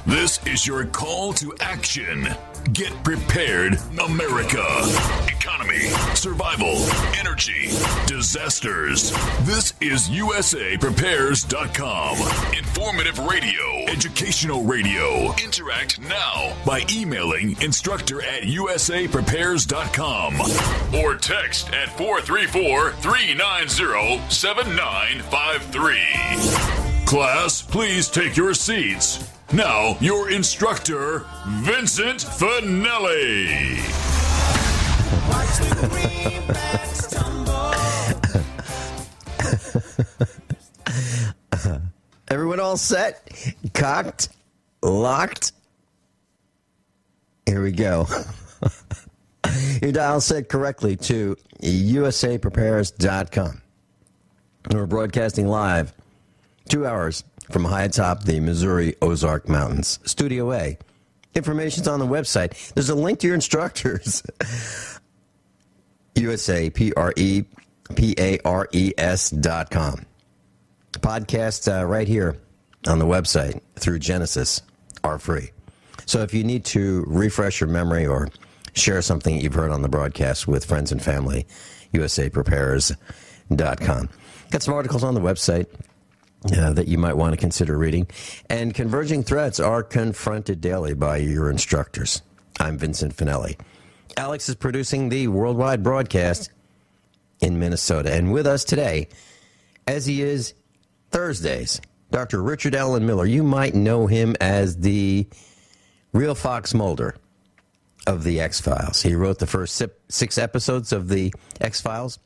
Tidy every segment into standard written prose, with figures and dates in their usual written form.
This is your call to action. Get prepared, America. Economy, survival, energy, disasters. This is USAPrepares.com. Informative radio, educational radio. Interact now by emailing instructor@USAPrepares.com or text at 434-390-7953. Class, please take your seats. Now, your instructor, Vincent Finelli. Watch the greenbacks tumble. Everyone all set? Cocked? Locked? Here we go. Your dial set correctly to USAPrepares.com. We're broadcasting live 2 hours from high atop the Missouri Ozark Mountains. Studio A. Information's on the website. There's a link to your instructors. USAPrepares.com. Podcasts right here on the website through Genesis are free. So if you need to refresh your memory or share something that you've heard on the broadcast with friends and family, USAPrepares.com. Got some articles on the website that you might want to consider reading. And converging threats are confronted daily by your instructors. I'm Vincent Finelli. Alex is producing the worldwide broadcast in Minnesota. And with us today, as he is Thursdays, Dr. Richard Allen Miller. You might know him as the real Fox Mulder of the X-Files. He wrote the first 6 episodes of the X-Files.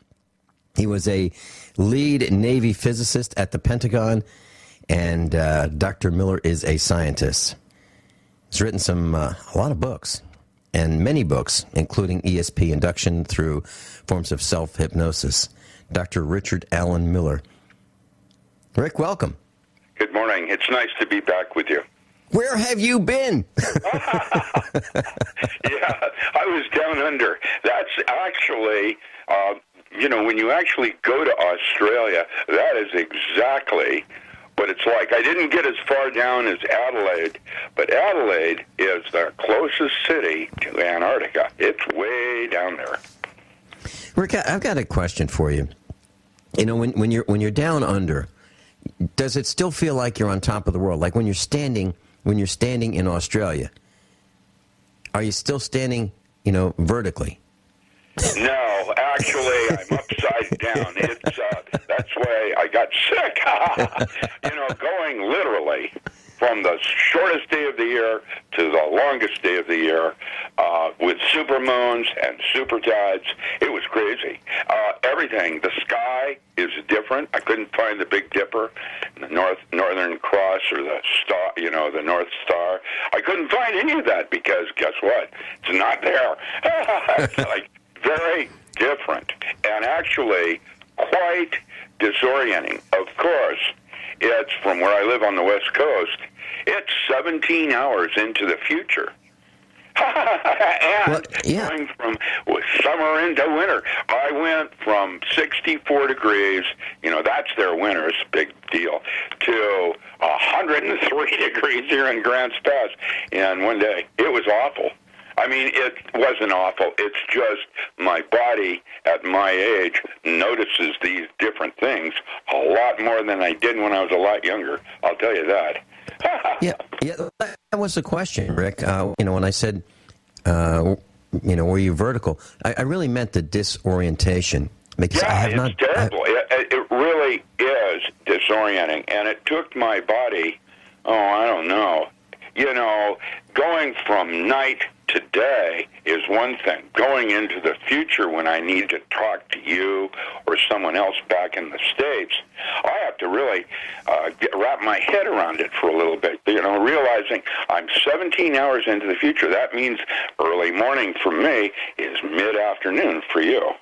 He was a lead Navy physicist at the Pentagon, and Dr. Miller is a scientist. He's written a lot of books, and many books, including ESP, Induction Through Forms of Self-Hypnosis. Dr. Richard Allen Miller. Rick, welcome. Good morning. It's nice to be back with you. Where have you been? Yeah, I was down under. That's actually... when you actually go to Australia, that is exactly what it's like. I didn't get as far down as Adelaide, but Adelaide is the closest city to Antarctica. It's way down there. Rick, I've got a question for you. You know, when you're down under, does it still feel like you're on top of the world? Like when you're standing in Australia, are you still standing, vertically? No, actually, I'm upside down. It's that's why I got sick. Going literally from the shortest day of the year to the longest day of the year, with supermoons and super tides. It was crazy. Everything. The sky is different. I couldn't find the Big Dipper, the Northern Cross, or the star. The North Star. I couldn't find any of that because guess what? It's not there. It's like very different and actually quite disorienting. Of course, it's from where I live on the West Coast. It's 17 hours into the future. And going from summer into winter. I went from 64 degrees, that's their winter, it's a big deal, to 103 degrees here in Grants Pass. And one day, it was awful. I mean, it wasn't awful. It's just my body at my age notices these different things a lot more than I did when I was a lot younger. I'll tell you that. Yeah, that was the question, Rick. When I said, were you vertical? I really meant the disorientation. Because it's terrible. It really is disorienting, and it took my body, I don't know. Going from night to day is one thing. Going into the future when I need to talk to you or someone else back in the States, I have to really wrap my head around it for a little bit. Realizing I'm 17 hours into the future. That means early morning for me is mid-afternoon for you.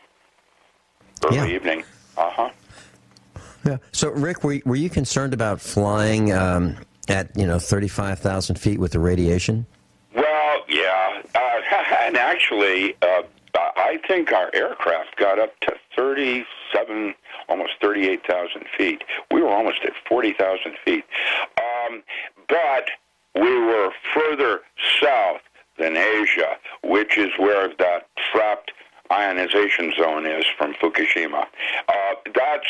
Early evening. Uh-huh. Yeah. So, Rick, were you concerned about flying at 35,000 feet with the radiation? Well, yeah, and actually, I think our aircraft got up to 37, almost 38,000 feet. We were almost at 40,000 feet, but we were are further south than Asia, which is where that trapped ionization zone is from Fukushima. That's,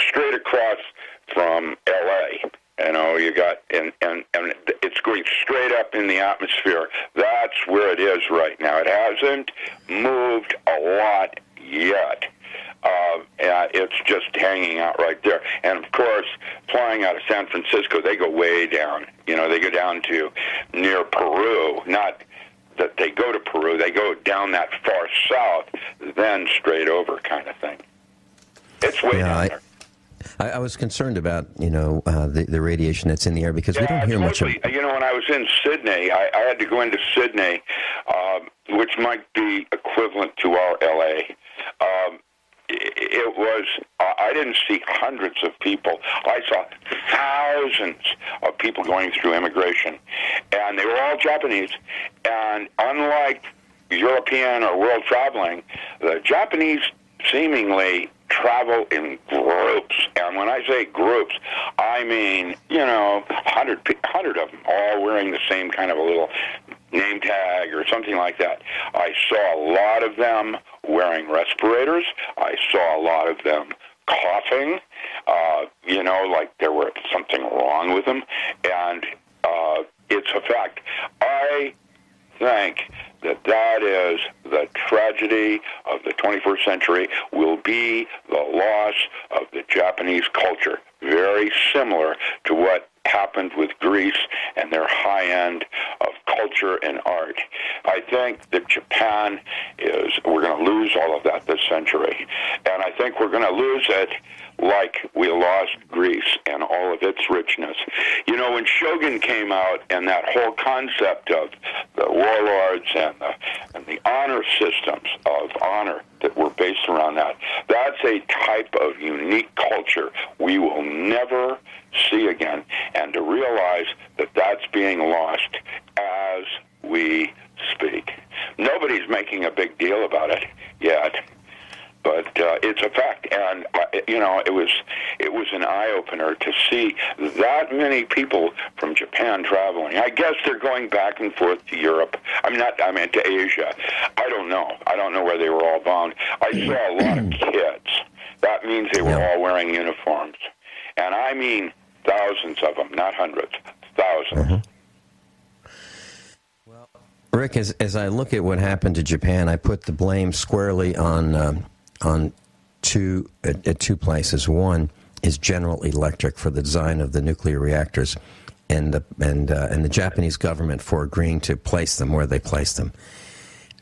straight across from L.A. You got, and it's going straight up in the atmosphere. That's where it is right now. It hasn't moved a lot yet. It's just hanging out right there. And, of course, flying out of San Francisco, they go way down. They go down to near Peru. Not that they go to Peru. They go down that far south, then straight over kind of thing. It's way down there. I was concerned about, the radiation that's in the air because we don't hear much of it. When I was in Sydney, I had to go into Sydney, which might be equivalent to our L.A., it was, I didn't see hundreds of people. I saw thousands of people going through immigration, and they were all Japanese. And unlike European or world traveling, the Japanese seemingly travel in groups. And when I say groups, I mean, 100 of them, all wearing the same kind of a little name tag or something like that. I saw a lot of them wearing respirators. I saw a lot of them coughing, like there were something wrong with them. And it's a fact. I think that is the tragedy of the 21st century, will be the loss of the Japanese culture. Very similar to what happened with Greece and their high end of culture and art. I think that Japan we're going to lose all of that this century. And I think we're going to lose it like we lost Greece and all of its richness. When Shogun came out and that whole concept of the warlords and the honor systems of honor that were based around that, that's a type of unique culture we will never see again. And to realize that that's being lost as we speak. Nobody's making a big deal about it yet. But it's a fact, and it was an eye opener to see that many people from Japan traveling. I guess they're going back and forth to Europe. I meant to Asia. I don't know where they were all bound. I saw a lot of kids. That means they were all wearing uniforms, and I mean thousands of them, not hundreds, thousands. Well, Rick, as I look at what happened to Japan, I put the blame squarely on two places. One is General Electric for the design of the nuclear reactors, and the Japanese government for agreeing to place them where they placed them.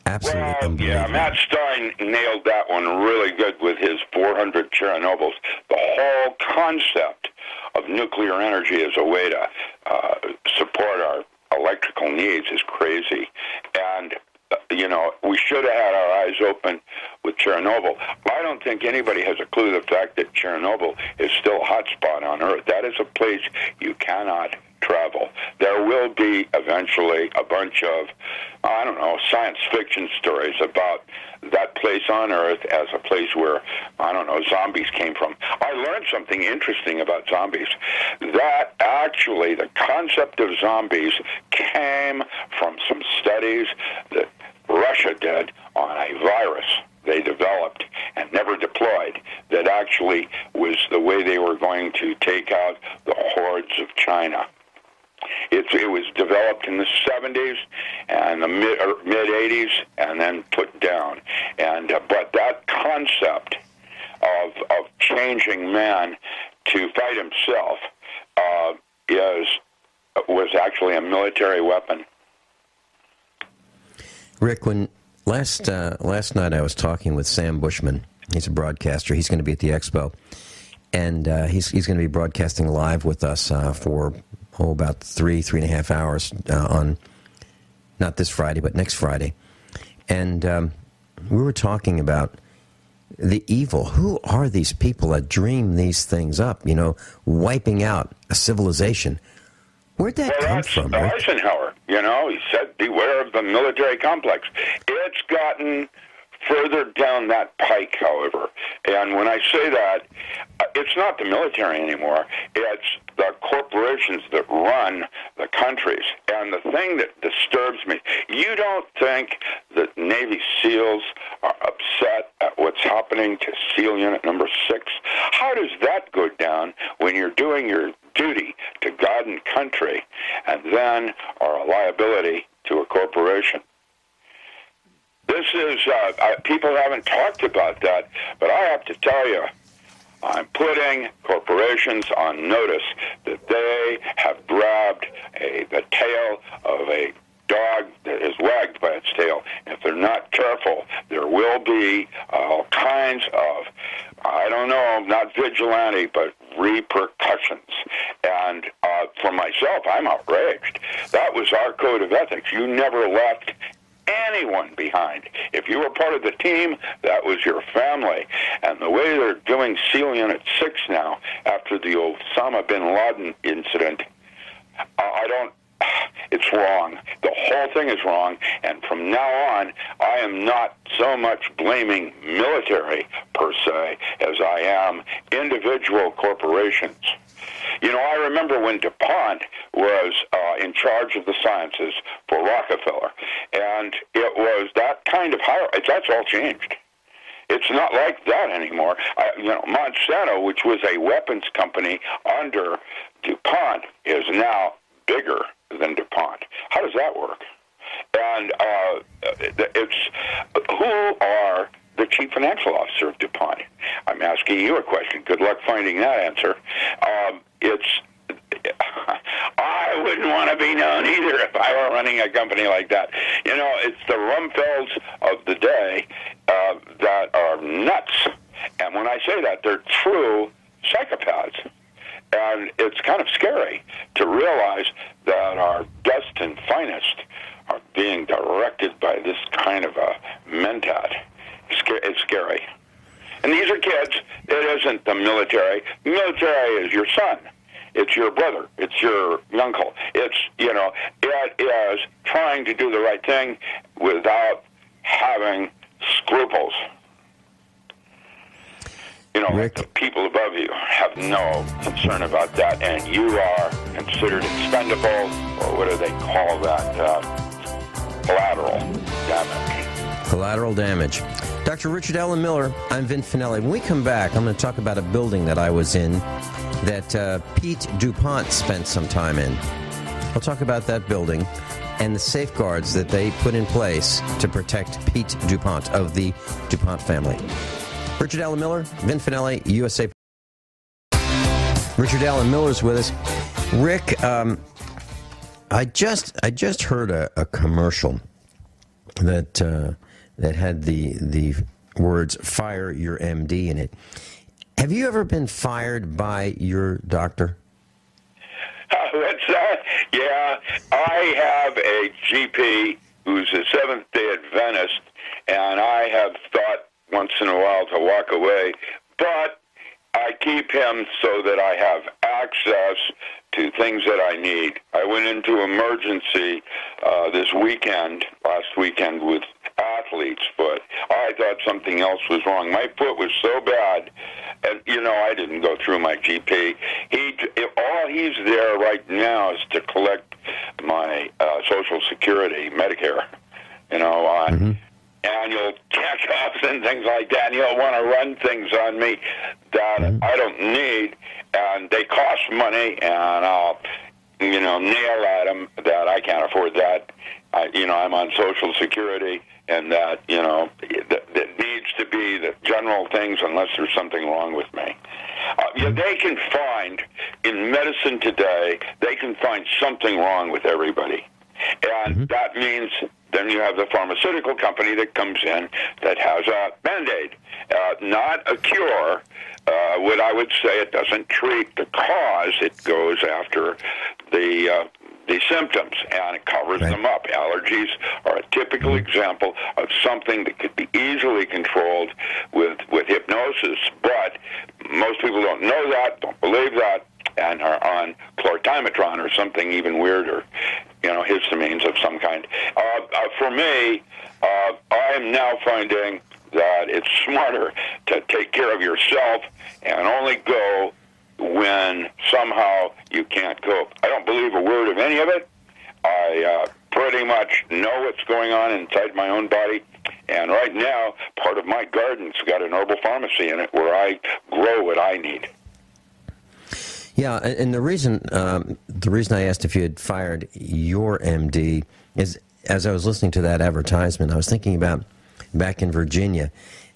Absolutely unbelievable. Yeah, Matt Stein nailed that one really good with his 400 Chernobyls. The whole concept of nuclear energy as a way to support our electrical needs is crazy. And we should have had our eyes open with Chernobyl. I don't think anybody has a clue the fact that Chernobyl is still a hot spot on Earth. That is a place you cannot travel. There will be eventually a bunch of, science fiction stories about that place on Earth as a place where, zombies came from. I learned something interesting about zombies. That actually, the concept of zombies came from some studies that Russia did on a virus they developed and never deployed that actually was the way they were going to take out the hordes of China. It was developed in the 70s and the mid-80s and then put down. But that concept of changing man to fight himself was actually a military weapon. Rick, when last night I was talking with Sam Bushman. He's a broadcaster. He's going to be at the expo, and he's going to be broadcasting live with us for about 3.5 hours on not this Friday but next Friday. And we were talking about the evil. Who are these people that dream these things up? Wiping out a civilization. Where'd that come from? Eisenhower. He said, beware of the military complex. It's gotten further down that pike, however. And when I say that, it's not the military anymore. It's the corporations that run the countries. And the thing that disturbs me, you don't think that Navy SEALs are upset at what's happening to SEAL Unit number 6? How does that go down when you're doing your duty to God and country and then are a liability to a corporation? This is, people haven't talked about that, but I have to tell you, I'm putting corporations on notice that they have grabbed the tail of a dog that is wagged by its tail. If they're not careful, there will be all kinds of, I don't know, not vigilante, but repercussions. And for myself, I'm outraged. That was our code of ethics. You never left anyone behind. If you were part of the team, that was your family. And the way they're doing SEAL Unit 6 now, after the Osama bin Laden incident, it's wrong. The whole thing is wrong. And from now on, I am not so much blaming military, per se, as I am individual corporations. You know, I remember when DuPont was in charge of the sciences for Rockefeller, and it was that kind of hierarchy. That's all changed. It's not like that anymore. Monsanto, which was a weapons company under DuPont, is now bigger than DuPont. How does that work? And it's who are the chief financial officer of DuPont? I'm asking you a question. Good luck finding that answer. I wouldn't want to be known either if I were running a company like that. You know, it's the Rumfelds of the day that are nuts. And when I say that, they're true psychopaths. And it's kind of scary to realize that our best and finest are being directed by this kind of a mentat. It's scary. And these are kids. It isn't the military. The military is your son. It's your brother. It's your uncle. It's, it is trying to do the right thing without having scruples. Rick, the people above you have no concern about that, and you are considered expendable, or what do they call that? Collateral damage. Collateral damage. Dr. Richard Allen Miller, I'm Vince Finelli. When we come back, I'm going to talk about a building that I was in that Pete DuPont spent some time in. I'll talk about that building and the safeguards that they put in place to protect Pete DuPont of the DuPont family. Richard Allen Miller, Vin Finelli, USA. Richard Allen Miller's with us. Rick, I just heard a commercial that had the words "Fire your MD" in it. Have you ever been fired by your doctor? What's that? Yeah, I have a GP who's a Seventh-day Adventist, and I have thought once in a while to walk away, but I keep him so that I have access to things that I need. I went into emergency last weekend with athlete's foot. I thought something else was wrong. My foot was so bad, and I didn't go through my GP. All he's there right now is to collect my Social Security, Medicare, on annual checkups and things like that, and he'll want to run things on me that I don't need, and they cost money, and I'll, nail at him that I can't afford that. I'm on Social Security, and that, that needs to be the general things unless there's something wrong with me. They can find, in medicine today, they can find something wrong with everybody. And that means then you have the pharmaceutical company that comes in that has a Band-Aid, not a cure. What I would say, it doesn't treat the cause. It goes after the symptoms, and it covers them up. Allergies are a typical example of something that could be easily controlled with hypnosis, but most people don't know that, don't believe that, and are on chlortimetron or something even weirder, histamines of some kind. For me, I am now finding that it's smarter to take care of yourself and only go when somehow you can't cope. I don't believe a word of any of it. I pretty much know what's going on inside my own body. And right now, part of my garden's got an herbal pharmacy in it where I grow what I need. Yeah, and the reason I asked if you had fired your MD is, as I was listening to that advertisement, I was thinking about back in Virginia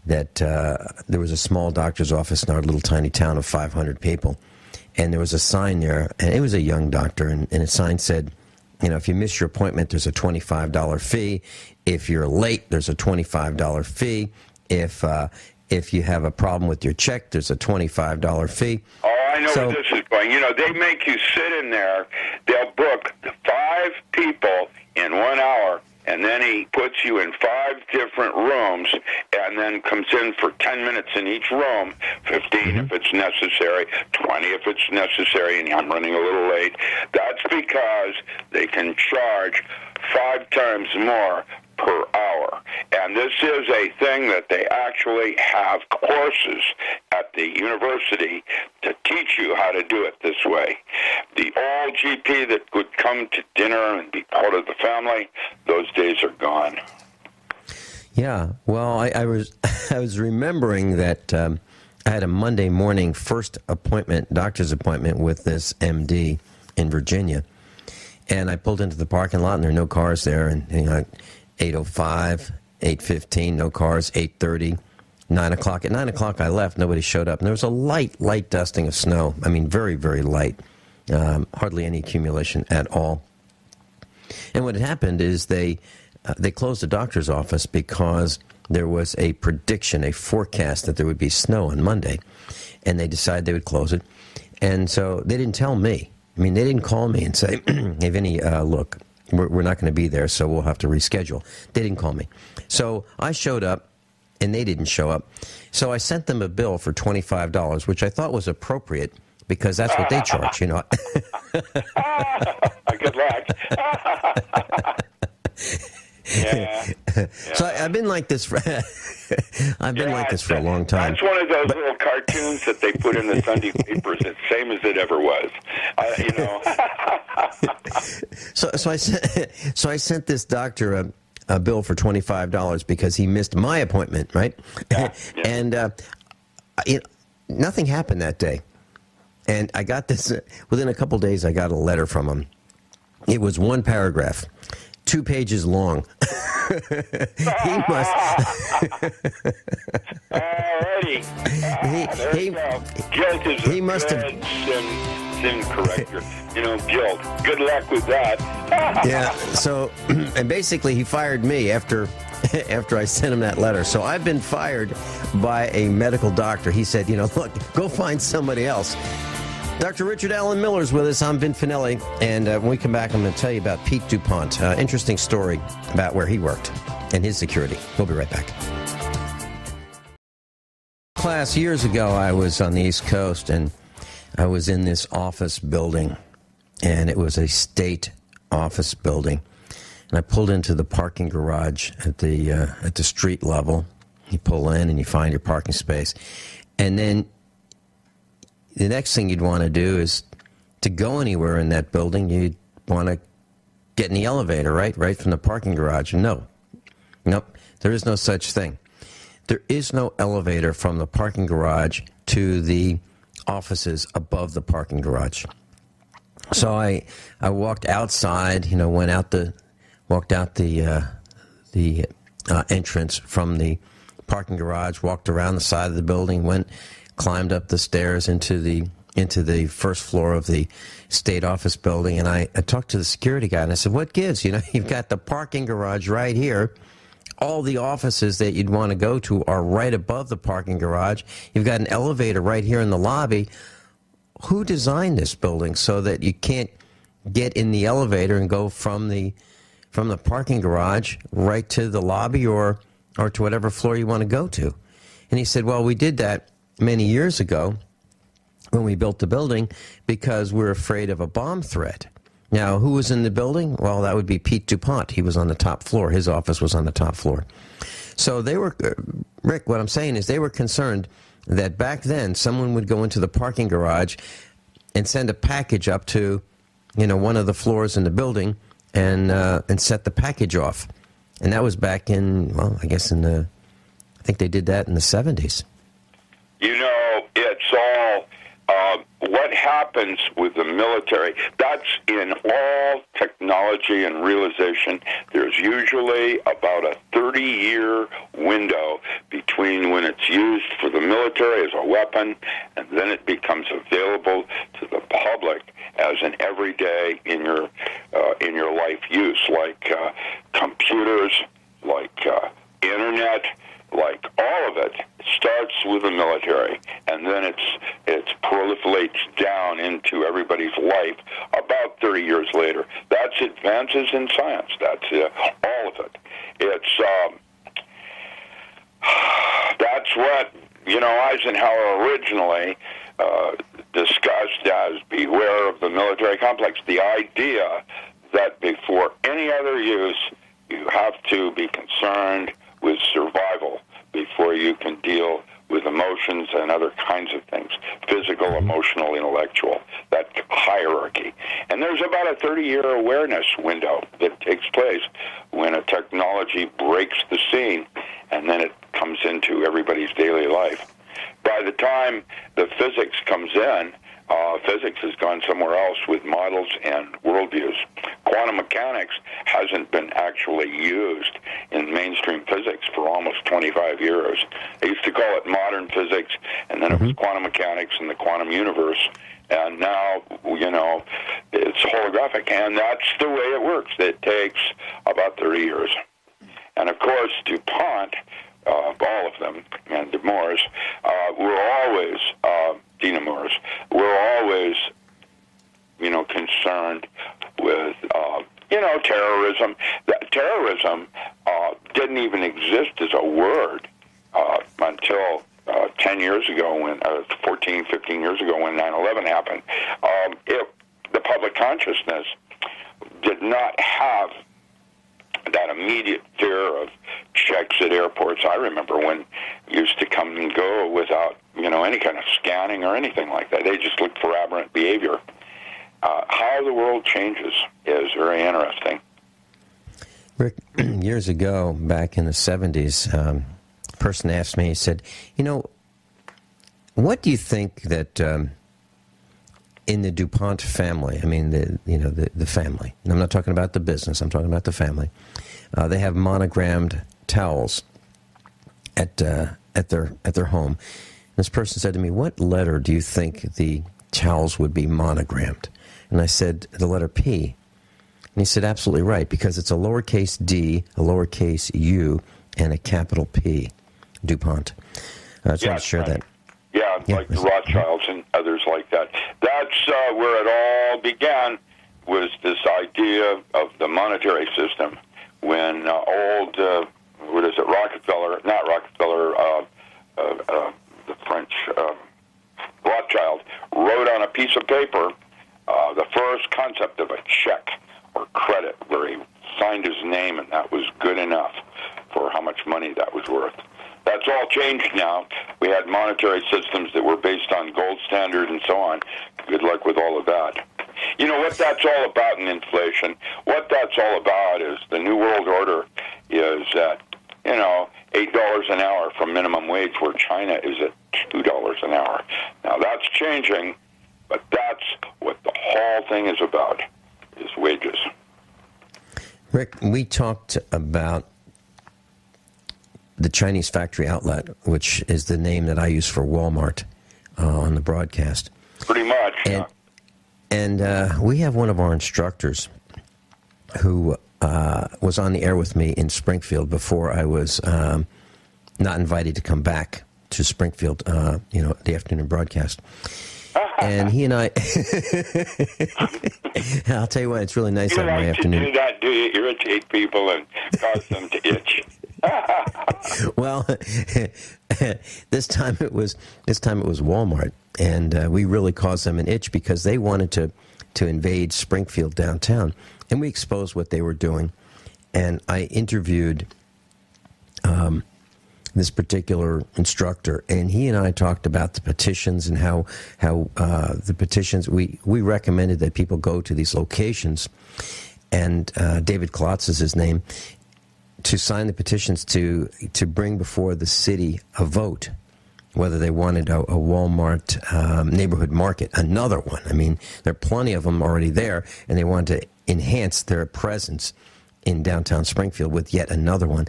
that there was a small doctor's office in our little tiny town of 500 people, and there was a sign there, and it was a young doctor, and a sign said, you know, if you miss your appointment, there's a $25 fee. If you're late, there's a $25 fee. If you have a problem with your check, there's a $25 fee. Oh, I know where this is going. You know, they make you sit in there. They'll book 5 people in 1 hour, and then he puts you in 5 different rooms and then comes in for 10 minutes in each room, 15 if it's necessary, 20 if it's necessary, and I'm running a little late. That's because they can charge 5 times more per hour. And this is a thing that they actually have courses at the university to teach you how to do it this way. The old GP that would come to dinner and be part of the family, those days are gone. Yeah, well, I was remembering that I had a Monday morning first appointment, doctor's appointment with this MD in Virginia, and I pulled into the parking lot, and there are no cars there, and you know, 8:05, 8:15, no cars, 8:30, 9 o'clock. At 9 o'clock I left, nobody showed up, and there was a light dusting of snow. I mean, very, very light, hardly any accumulation at all. And what had happened is they closed the doctor's office because there was a prediction, a forecast that there would be snow on Monday, and they decided they would close it. And so they didn't tell me. I mean, they didn't call me and say, hey, Vinny, look, we're not going to be there, so we'll have to reschedule. They didn't call me. So I showed up, and they didn't show up. So I sent them a bill for $25, which I thought was appropriate because that's what they charge, you know. Good luck. Yeah. So I've been like this for like this for a long time. That's one of those little cartoons that they put in the Sunday papers. It's same as it ever was. You know. So I sent this doctor a bill for $25 because he missed my appointment, right? Yeah. And nothing happened that day. And I got this within a couple days. I got a letter from him. It was 1 paragraph, 2 pages long. He must. Alrighty. Guilt is he must have sin corrector. You know, guilt. Good luck with that. Yeah. So, and basically, he fired me after I sent him that letter. So I've been fired by a medical doctor. He said, you know, look, go find somebody else. Dr. Richard Allen Miller's with us. I'm Vin Finelli, and when we come back, I'm going to tell you about Pete DuPont. Interesting story about where he worked and his security. We'll be right back. Class, years ago, I was on the East Coast, and I was in this office building, and it was a state office building. And I pulled into the parking garage at the street level. You pull in, and you find your parking space. And then the next thing you'd want to do is to go anywhere in that building, you'd want to get in the elevator, right from the parking garage. Nope, there is no such thing. There is no elevator from the parking garage to the offices above the parking garage. So I walked outside, you know, walked out the entrance from the parking garage, walked around the side of the building, climbed up the stairs into the first floor of the state office building, and I talked to the security guy, and I said, what gives? You know, you've got the parking garage right here. All the offices that you'd want to go to are right above the parking garage. You've got an elevator right here in the lobby. Who designed this building so that you can't get in the elevator and go from the parking garage right to the lobby or to whatever floor you want to go to? And he said, well, we did that many years ago when we built the building because we're afraid of a bomb threat. Now, who was in the building? Well, that would be Pete DuPont. He was on the top floor. His office was on the top floor. So they were, Rick, what I'm saying is they were concerned that back then someone would go into the parking garage and send a package up to, one of the floors in the building and set the package off. And that was back in, well, I guess I think they did that in the 70s. It's all what happens with the military. That's in all technology and realization. There's usually about a 30-year window between when it's used for the military as a weapon and then it becomes available to the public as an everyday in your life use, like computers, like internet, like all of it starts with the military, and then it proliferates down into everybody's life about 30 years later. That's advances in science. That's all of it. It's that's what Eisenhower originally discussed as beware of the military complex. The idea that before any other use, you have to be concerned with survival before you can deal with emotions and other kinds of things, physical, emotional, intellectual, that hierarchy. And there's about a 30-year awareness window that takes place when a technology breaks the scene, and then it comes into everybody's daily life. By the time the physics comes in, physics has gone somewhere else with models and worldviews. Quantum mechanics hasn't been actually used in mainstream physics for almost 25 years. They used to call it modern physics, and then it was quantum mechanics and the quantum universe. And now, it's holographic, and that's the way it works. It takes about 30 years. And, of course, DuPont, all of them, and Moores, Dina Moores, we're always, concerned with, terrorism. Terrorism didn't even exist as a word until 10 years ago, 15 years ago when 9/11 happened. The public consciousness did not have that immediate fear of checks at airports. I remember when used to come and go without, any kind of scanning or anything like that. They just looked for aberrant behavior. How the world changes is very interesting. Rick, years ago, back in the 70s, a person asked me, he said, what do you think that in the DuPont family, I mean, the family, and I'm not talking about the business, I'm talking about the family, they have monogrammed towels at their home. This person said to me, what letter do you think the towels would be monogrammed? And I said, the letter P. And he said, absolutely right, because it's a lowercase d, a lowercase u, and a capital P, DuPont. I just want to share that. Yeah, like the Rothschilds and others like that. That's where it all began, was this idea of the monetary system. When the French Rothschild wrote on a piece of paper the first concept of a check or credit, where he signed his name, and that was good enough for how much money that was worth. That's all changed now. We had monetary systems that were based on gold standard and so on. Good luck with all of that. You know what that's all about in inflation? What that's all about is the New World Order is at, $8 an hour from minimum wage, where China is at $2 an hour. Now that's changing, but that's what the whole thing is about, is wages. Rick, we talked about the Chinese factory outlet, which is the name that I use for Walmart on the broadcast. Pretty much. And we have one of our instructors who was on the air with me in Springfield before I was not invited to come back to Springfield, the afternoon broadcast. And he and I, I'll tell you what, it's really nice having my afternoon. You like to do that, do you? Irritate people and cause them to itch. Well, this time it was Walmart, and we really caused them an itch because they wanted to invade Springfield downtown, and we exposed what they were doing. And I interviewed this particular instructor, and he and I talked about the petitions and how the petitions, we recommended that people go to these locations, and David Klotz is his name, to sign the petitions to bring before the city a vote whether they wanted a Walmart neighborhood market, another one. I mean, there are plenty of them already there, and they wanted to enhance their presence in downtown Springfield with yet another one.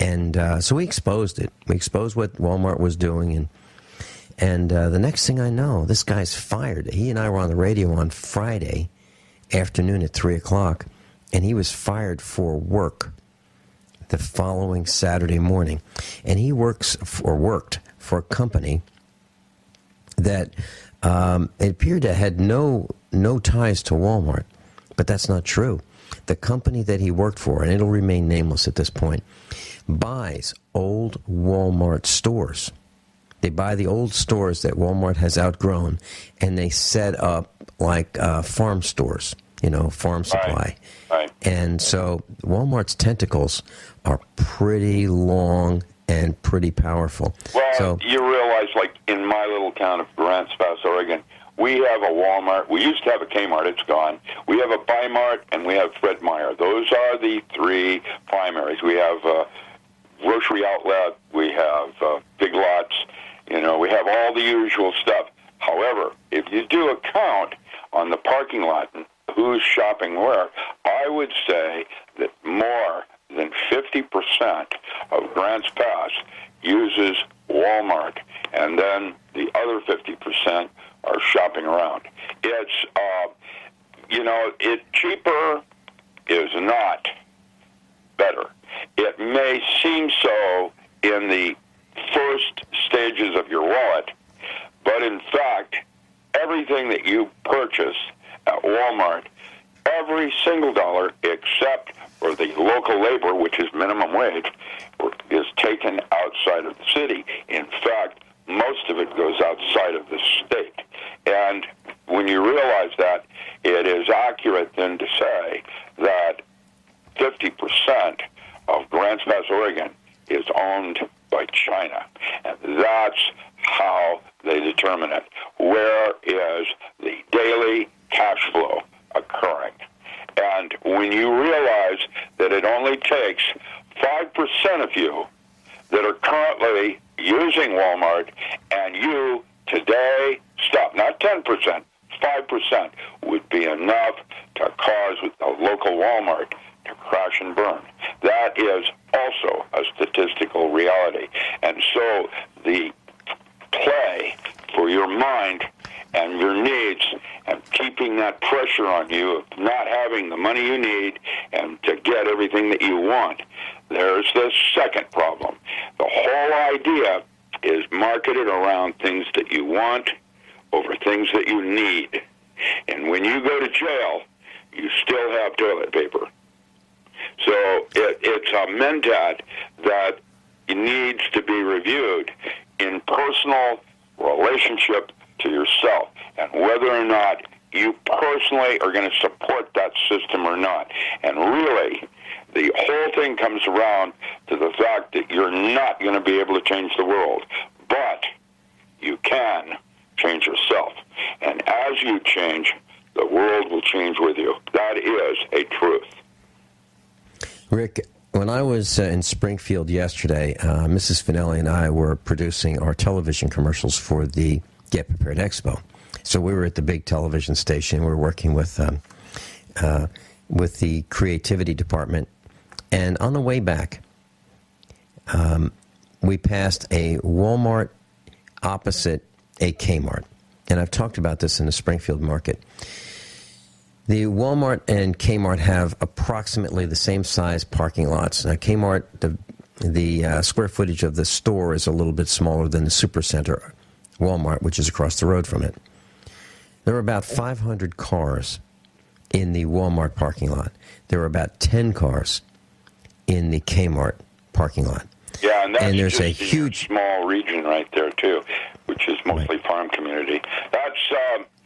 And so we exposed it. We exposed what Walmart was doing, and the next thing I know, this guy's fired. He and I were on the radio on Friday afternoon at 3 o'clock, and he was fired for work the following Saturday morning. And he worked for a company that it appeared to had no ties to Walmart, but that's not true. The company that he worked for, and it'll remain nameless at this point, buys old Walmart stores. They buy the old stores that Walmart has outgrown, and they set up like farm stores, farm supply. Right. And so Walmart's tentacles are pretty long and pretty powerful. Well, you realize, like in my little town of Grants Pass, Oregon, we have a Walmart. We used to have a Kmart. It's gone. We have a Bi-Mart, and we have Fred Meyer. Those are the three primaries. We have grocery outlet. We have Big Lots. We have all the usual stuff. However, if you do a count on the parking lot and who's shopping where, I would say that more than 50% of Grants Pass uses Walmart, and then the other 50% are shopping around. It's, cheaper is not better. It may seem so in the first stages of your wallet, but in fact, everything that you purchase at Walmart, every single dollar except for the local labor, which is minimum wage, is taken outside of the city. In fact, most of it goes outside of the state. And when you realize that, it is accurate then to say that 50% of Grants Pass, Oregon is owned by China. And that's how they determine it. Where is the daily cash flow occurring? And when you realize that it only takes 5% of you that are currently using Walmart, and you today stop, not 10%, 5% would be enough to cause a local Walmart to crash and burn. That is also a statistical reality. And so the play for your mind and your needs and keeping that pressure on you of not having the money you need and to get everything that you want, there's the second problem. The whole idea is marketed around things that you want over things that you need. And when you go to jail, you still have toilet paper. So it's a mentat that needs to be reviewed in personal relationship to yourself and whether or not you personally are going to support that system or not. And really, the whole thing comes around to the fact that you're not going to be able to change the world, but you can change yourself. And as you change, the world will change with you. That is a truth. Rick, when I was in Springfield yesterday, Mrs. Finelli and I were producing our television commercials for the Get Prepared Expo. So we were at the big television station. We were working with the creativity department. And on the way back, we passed a Walmart opposite a Kmart. And I've talked about this in the Springfield market. The Walmart and Kmart have approximately the same size parking lots. Now, Kmart, the square footage of the store is a little bit smaller than the Supercenter Walmart, which is across the road from it. There are about 500 cars in the Walmart parking lot. There are about 10 cars in the Kmart parking lot. Yeah, and that's there's just a huge small region right there, too, which is mostly farm community. That's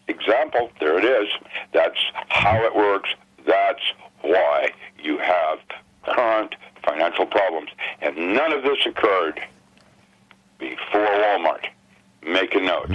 example. There it is. That's how it works. That's why you have current financial problems. and none of this occurred before Walmart. Make a note.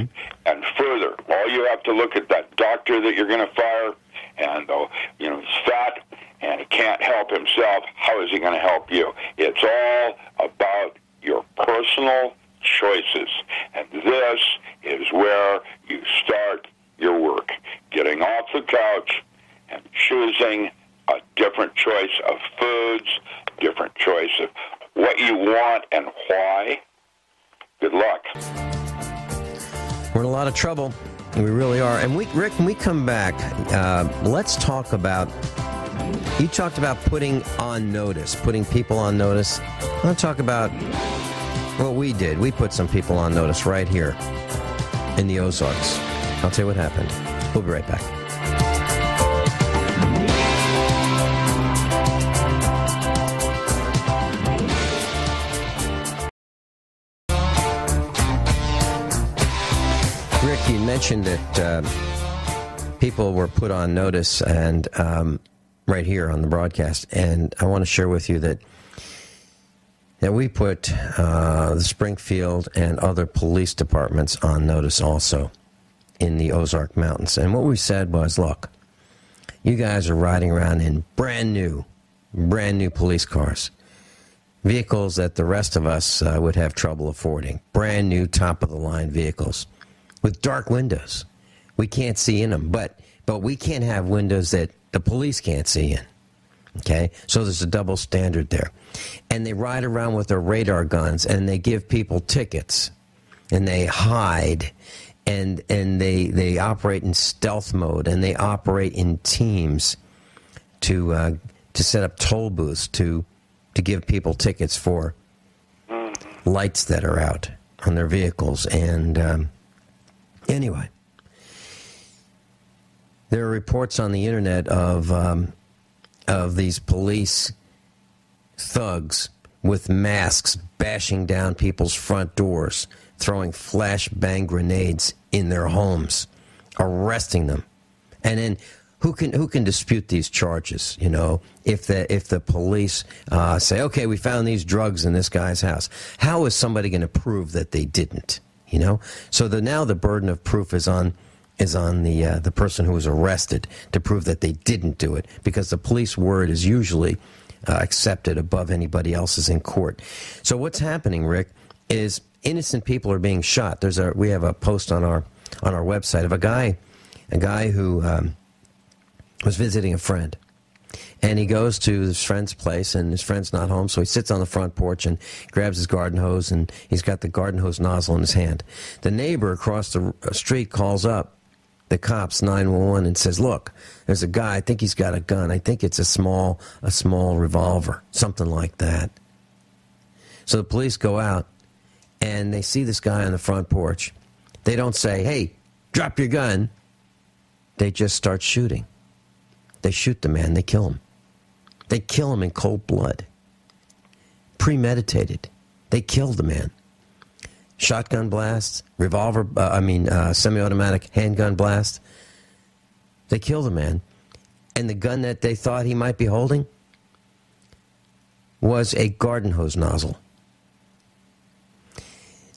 And further, all you have to look at that doctor that you're going to fire, and he's fat and he can't help himself. How is he going to help you? It's all about your personal choices, and this is where you start your work, getting off the couch and choosing a different choice of foods, different choice of what you want and why. Good luck. We're in a lot of trouble. We really are. And Rick, when we come back, let's talk about, you talked about putting on notice, putting people on notice. I want to talk about what we did. We put some people on notice right here in the Ozarks. I'll tell you what happened. We'll be right back. Rick, you mentioned that people were put on notice, and right here on the broadcast, and I want to share with you that we put the Springfield and other police departments on notice also in the Ozark Mountains. And what we said was, look, you guys are riding around in brand new police cars, vehicles that the rest of us would have trouble affording, brand new top-of-the-line vehicles with dark windows. We can't see in them, but we can't have windows that the police can't see in. Okay? So there's a double standard there. And they ride around with their radar guns, and they give people tickets, and they hide, and they operate in stealth mode, and they operate in teams to set up toll booths to give people tickets for lights that are out on their vehicles. And anyway, there are reports on the internet of these police thugs with masks bashing down people's front doors, throwing flashbang grenades in their homes, arresting them. And then who can dispute these charges? You know, if the police say, okay, we found these drugs in this guy's house, how is somebody going to prove that they didn't? You know, so now the burden of proof is on the person who was arrested to prove that they didn't do it, because the police word is usually accepted above anybody else's in court. So what's happening, Rick, is innocent people are being shot. We have a post on our website of a guy who was visiting a friend, and he goes to his friend's place, and his friend's not home, so he sits on the front porch and grabs his garden hose, and he's got the garden hose nozzle in his hand. The neighbor across the street calls up the cops, 911, and says, look, there's a guy, I think he's got a gun. I think it's a small revolver, something like that. So the police go out, and they see this guy on the front porch. They don't say, hey, drop your gun. They just start shooting. They shoot the man. They kill him. They kill him in cold blood. Premeditated. They kill the man. Shotgun blasts, semi-automatic handgun blast. They kill the man. And the gun that they thought he might be holding was a garden hose nozzle.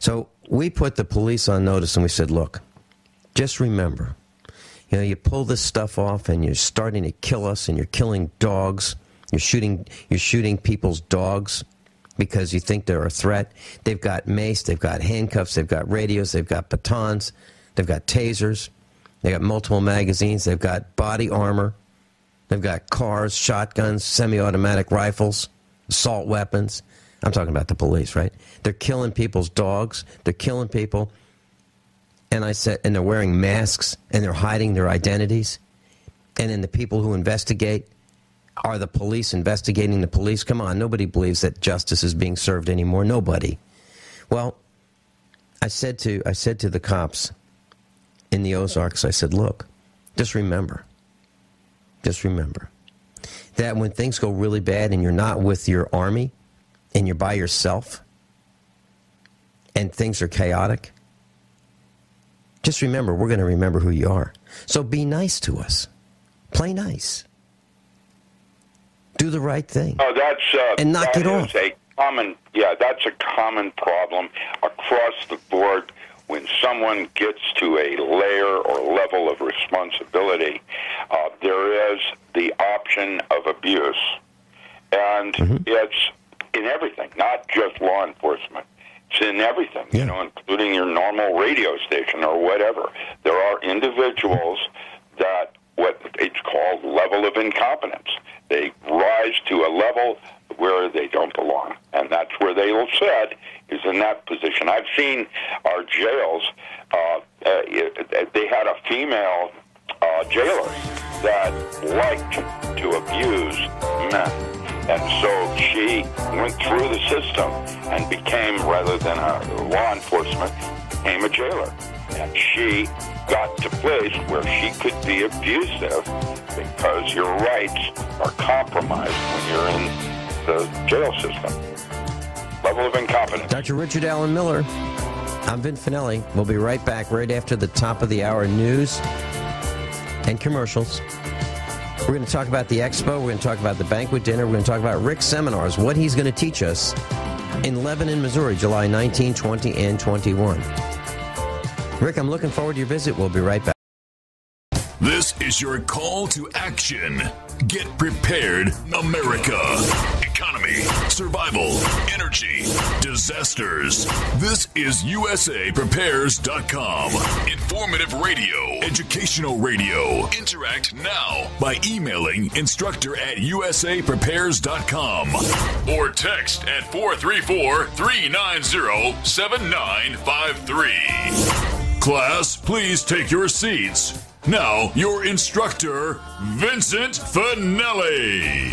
So we put the police on notice, and we said, look, just remember, you pull this stuff off, and you're starting to kill us, and you're killing dogs. You're shooting people's dogs because you think they're a threat. They've got mace, they've got handcuffs, they've got radios, they've got batons, they've got tasers, they've got multiple magazines, they've got body armor, they've got cars, shotguns, semi-automatic rifles, assault weapons. I'm talking about the police, right? They're killing people's dogs, they're killing people, and they're wearing masks, and they're hiding their identities, and then the people who investigate are the police investigating the police. Come on, nobody believes that justice is being served anymore. Nobody. Well, I said to the cops in the Ozarks, I said, look, just remember that when things go really bad and you're not with your army and you're by yourself and things are chaotic, just remember, we're going to remember who you are. So be nice to us. Play nice. Do the right thing. Oh, and knock it off. A that's a common problem across the board. When someone gets to a layer or level of responsibility, there is the option of abuse. And it's in everything, not just law enforcement. It's in everything, including your normal radio station or whatever. There are individuals that what it's called level of incompetence. They rise to a level where they don't belong, and that's where they will sit, is in that position. I've seen our jails, they had a female jailer that liked to abuse men. And so she went through the system and became, rather than a law enforcement, became a jailer. And she got to a place where she could be abusive because your rights are compromised when you're in the jail system. Level of incompetence. Dr. Richard Allen Miller. I'm Vin Finelli. We'll be right back right after the top of the hour news and commercials. We're going to talk about the expo. We're going to talk about the banquet dinner. We're going to talk about Rick's seminars, what he's going to teach us in Lebanon, Missouri, July 19, 20, and 21. Rick, I'm looking forward to your visit. We'll be right back. This is your call to action. Get prepared, America. Economy, survival, energy, disasters. This is USAPrepares.com. Informative radio, educational radio. Interact now by emailing instructor@USAPrepares.com or text at 434-390-7953. Class, please take your seats. Now, your instructor, Vincent Finelli.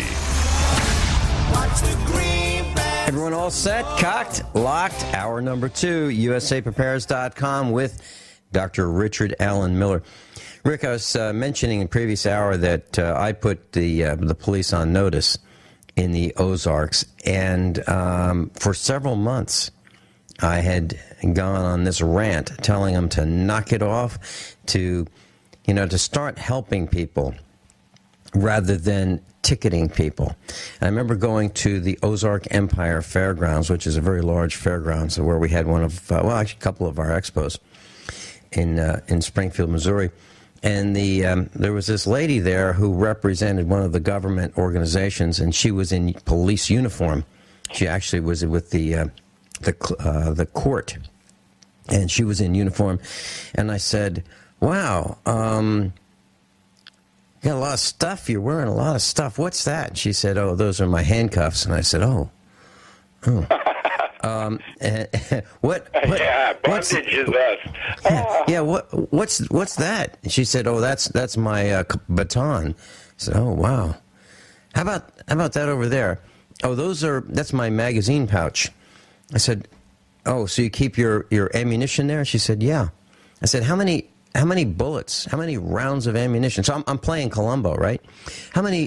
Everyone all set, cocked, locked? Hour number 2, USAPrepares.com with Dr. Richard Allen Miller. Rick, I was mentioning in the previous hour that I put the police on notice in the Ozarks, and for several months I had gone on this rant telling them to knock it off, to start helping people rather than ticketing people. And I remember going to the Ozark Empire Fairgrounds, which is a very large fairgrounds, where we had one of, actually a couple of our expos in Springfield, Missouri. And there was this lady there who represented one of the government organizations, and she was in police uniform. She actually was with the court, and she was in uniform. And I said, wow, you got a lot of stuff. You're wearing a lot of stuff. What's that? She said, oh, those are my handcuffs. And I said, oh. What? Yeah, bondage is us. Yeah, what's that? And she said, oh, that's my baton. I said, oh, wow. How about that over there? Oh, that's my magazine pouch. I said, oh, so you keep your ammunition there? She said, yeah. I said, how many bullets? How many rounds of ammunition? So I'm playing Columbo, right? How many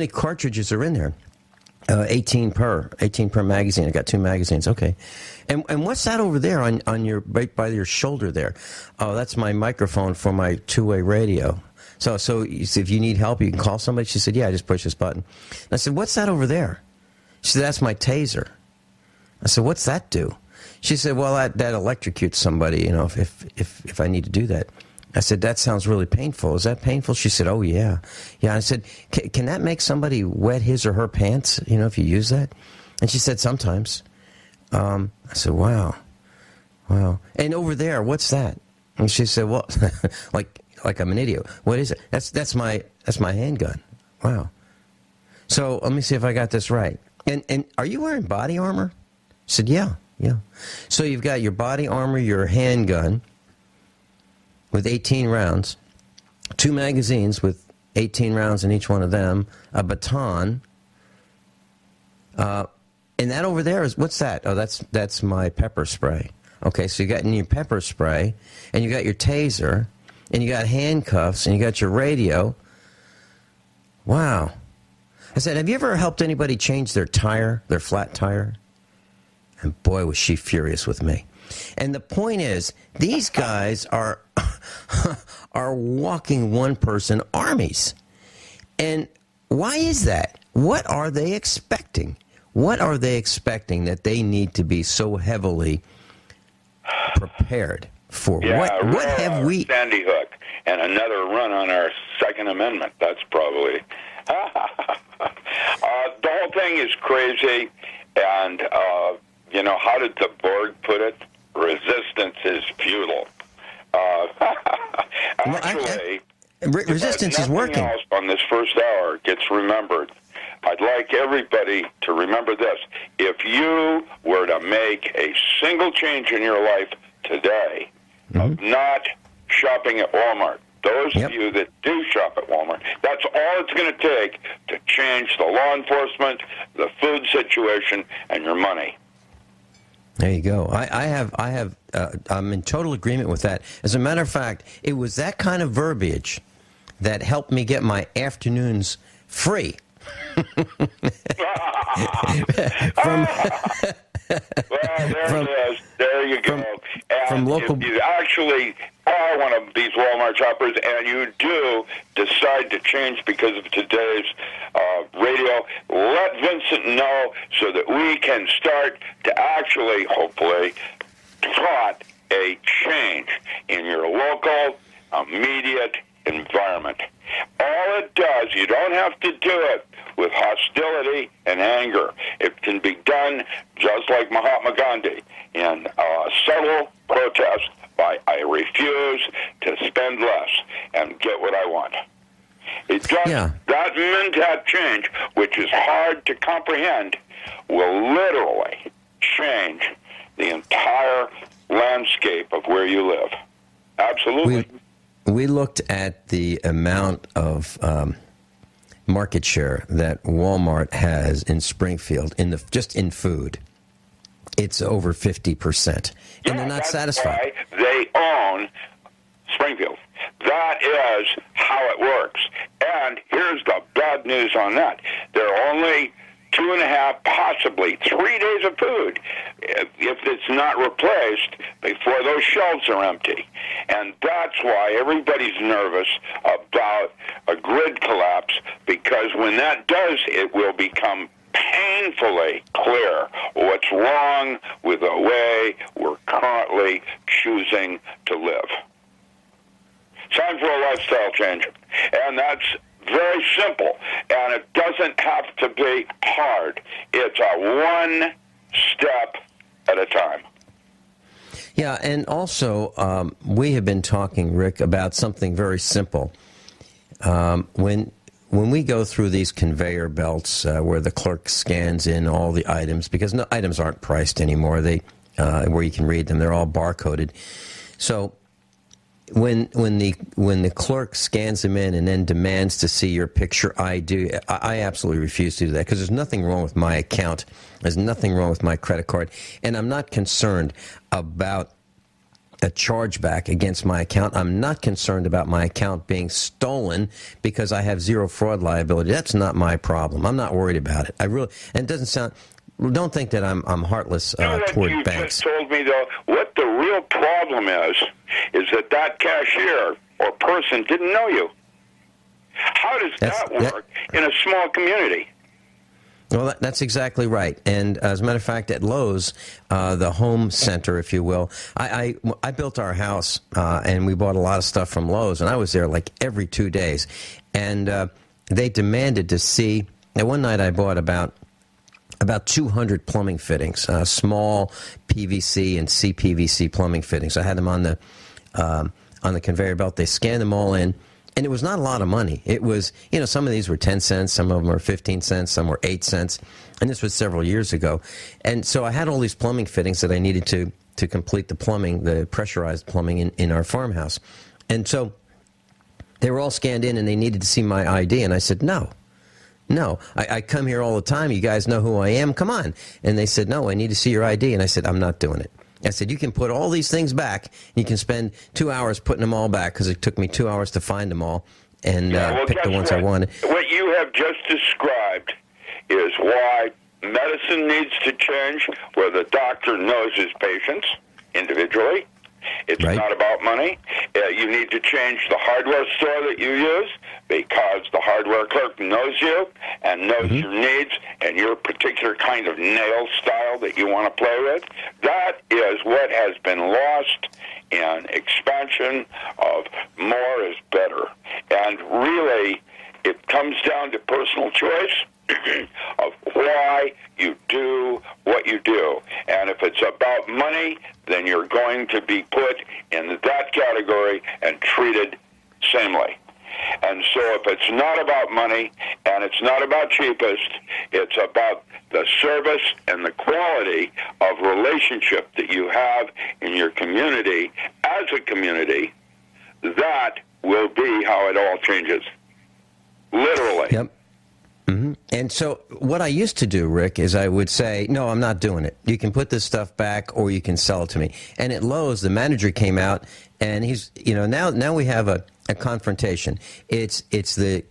cartridges are in there? 18 per magazine. I got 2 magazines. Okay. And what's that over there on your right by your shoulder there? Oh, that's my microphone for my two-way radio. So if you need help, you can call somebody. She said, yeah, just push this button. And I said, what's that over there? She said, that's my taser. I said, what's that do? She said, well, that electrocutes somebody, if I need to do that. I said, that sounds really painful. Is that painful? She said, oh, yeah. Yeah, I said, can that make somebody wet his or her pants, if you use that? And she said, sometimes. I said, wow. And over there, what's that? And she said, well, like I'm an idiot. What is it? That's my handgun. Wow. So let me see if I got this right. And are you wearing body armor? I said, yeah. So you've got your body armor, your handgun with 18 rounds, 2 magazines with 18 rounds in each one of them, a baton, and that over there is, what's that? Oh, that's my pepper spray. Okay, so you got your pepper spray, and you got your taser, and you got handcuffs, and you got your radio. Wow. I said, have you ever helped anybody change their flat tire? And boy, was she furious with me. And the point is, these guys are walking one-person armies. And why is that? What are they expecting? What are they expecting that they need to be so heavily prepared for? Yeah, What have we... Sandy Hook and another run on our Second Amendment. That's probably... the whole thing is crazy, and, how did the Borg put it? Resistance is futile. Actually... resistance is working. Else on this first hour gets remembered. I'd like everybody to remember this. If you were to make a single change in your life today of not shopping at Walmart, those of you that do shop at Walmart, that's all it's going to take to change the law enforcement, the food situation, and your money. There you go. I'm in total agreement with that. As a matter of fact, it was that kind of verbiage that helped me get my afternoons free. Well, there it is. There you go. From local... If you actually are one of these Walmart shoppers and you do decide to change because of today's radio, let Vincent know so that we can start to actually, hopefully, plot a change in your local, immediate environment. All it does, you don't have to do it with hostility and anger. It can be done just like Mahatma Gandhi in subtle protest by I refuse to spend less and get what I want. It does, that mental change, which is hard to comprehend, will literally change the entire landscape of where you live. Absolutely. We looked at the amount of market share that Walmart has in Springfield just in food. It's over 50%, and they're not satisfied. Why they own Springfield. That is how it works. And here's the bad news on that: there are only 2.5, possibly 3 days of food if it's not replaced before those shelves are empty. And that's why everybody's nervous about a grid collapse, because when that does, it will become painfully clear what's wrong with the way we're currently choosing to live. Time for a lifestyle change. And that's very simple, and it doesn't have to be hard. It's a one step at a time. Yeah, and also we have been talking, Rick, about something very simple. When we go through these conveyor belts where the clerk scans in all the items, because no items aren't priced anymore, where you can read them, they're all barcoded. So when the clerk scans them in and then demands to see your picture ID, I absolutely refuse to do that, because there's nothing wrong with my account. There's nothing wrong with my credit card, and I'm not concerned about a chargeback against my account. I'm not concerned about my account being stolen because I have zero fraud liability. That's not my problem. I'm not worried about it. And it doesn't sound. Don't think that I'm heartless toward you banks. Just told me though, what the real problem is that cashier or person didn't know you. How does that work in a small community? Well, that's exactly right. And as a matter of fact, at Lowe's, the home center, if you will, I built our house, and we bought a lot of stuff from Lowe's, and I was there like every 2 days. And they demanded to see. Now, one night I bought about 200 plumbing fittings, small PVC and CPVC plumbing fittings. I had them on the conveyor belt. They scanned them all in. And it was not a lot of money. It was, some of these were 10 cents, some of them were 15 cents, some were 8 cents. And this was several years ago. And so I had all these plumbing fittings that I needed to complete the plumbing, the pressurized plumbing in our farmhouse. And so they were all scanned in and they needed to see my ID. And I said, no, I come here all the time. You guys know who I am. Come on. And they said, no, I need to see your ID. And I said, I'm not doing it. I said, you can put all these things back. You can spend 2 hours putting them all back, because it took me 2 hours to find them all and pick the ones I wanted. What you have just described is why medicine needs to change, where the doctor knows his patients individually, It's Right. not about money. You need to change the hardware store that you use because the hardware clerk knows you and knows your needs and your particular kind of nail style that you want to play with. That is what has been lost in expansion of more is better. And really, it comes down to personal choice of why you do what you do. And if it's about money, then you're going to be put in that category and treated samely. And so if it's not about money and it's not about cheapest, it's about the service and the quality of relationship that you have in your community as a community, that will be how it all changes. Literally. Yep. And so what I used to do, Rick, is I would say, no, I'm not doing it. You can put this stuff back or you can sell it to me. And at Lowe's, the manager came out and he's, now we have a confrontation. It's the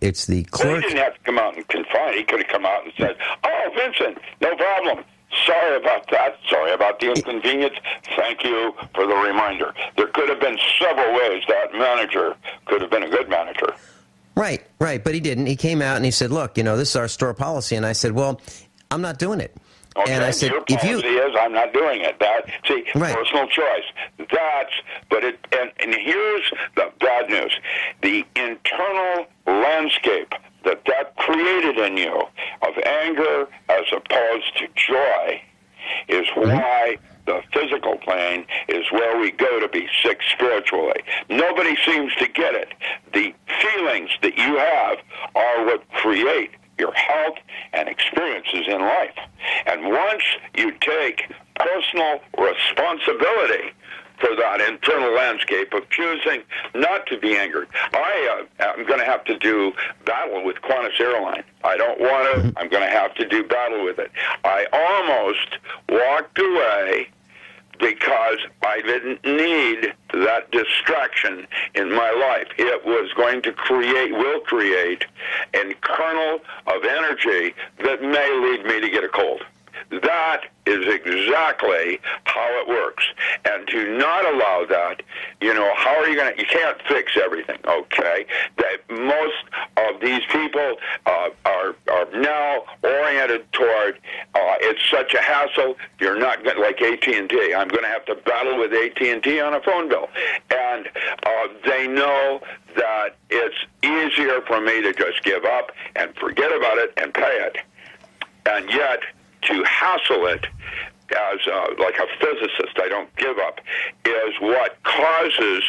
clerk. Well, he didn't have to come out and confront. He could have come out and said, oh, Vincent, no problem. Sorry about that. Sorry about the inconvenience. Thank you for the reminder. There could have been several ways that manager could have been a good manager. Right, but he didn't. He came out and he said, look, this is our store policy. And I said, well, I'm not doing it. Okay, and I said, your policy is I'm not doing it. Right. Personal choice. And here's the bad news. The internal landscape that created in you of anger as opposed to joy is why the physical plane is where we go to be sick spiritually. Nobody seems to get it. The feelings that you have are what create your health and experiences in life. And once you take personal responsibility for that internal landscape of choosing not to be angered. I'm going to have to do battle with Qantas Airline. I don't want to. I'm going to have to do battle with it. I almost walked away because I didn't need that distraction in my life. It was going to will create a kernel of energy that may lead me to get a cold. That is exactly how it works. And to not allow that, how are you going to, you can't fix everything, okay? That most of these people are now oriented toward, it's such a hassle, you're not going to, like AT&T, I'm going to have to battle with AT&T on a phone bill. And they know that it's easier for me to just give up and forget about it and pay it. And yet, to hassle it as like a physicist, I don't give up, is what causes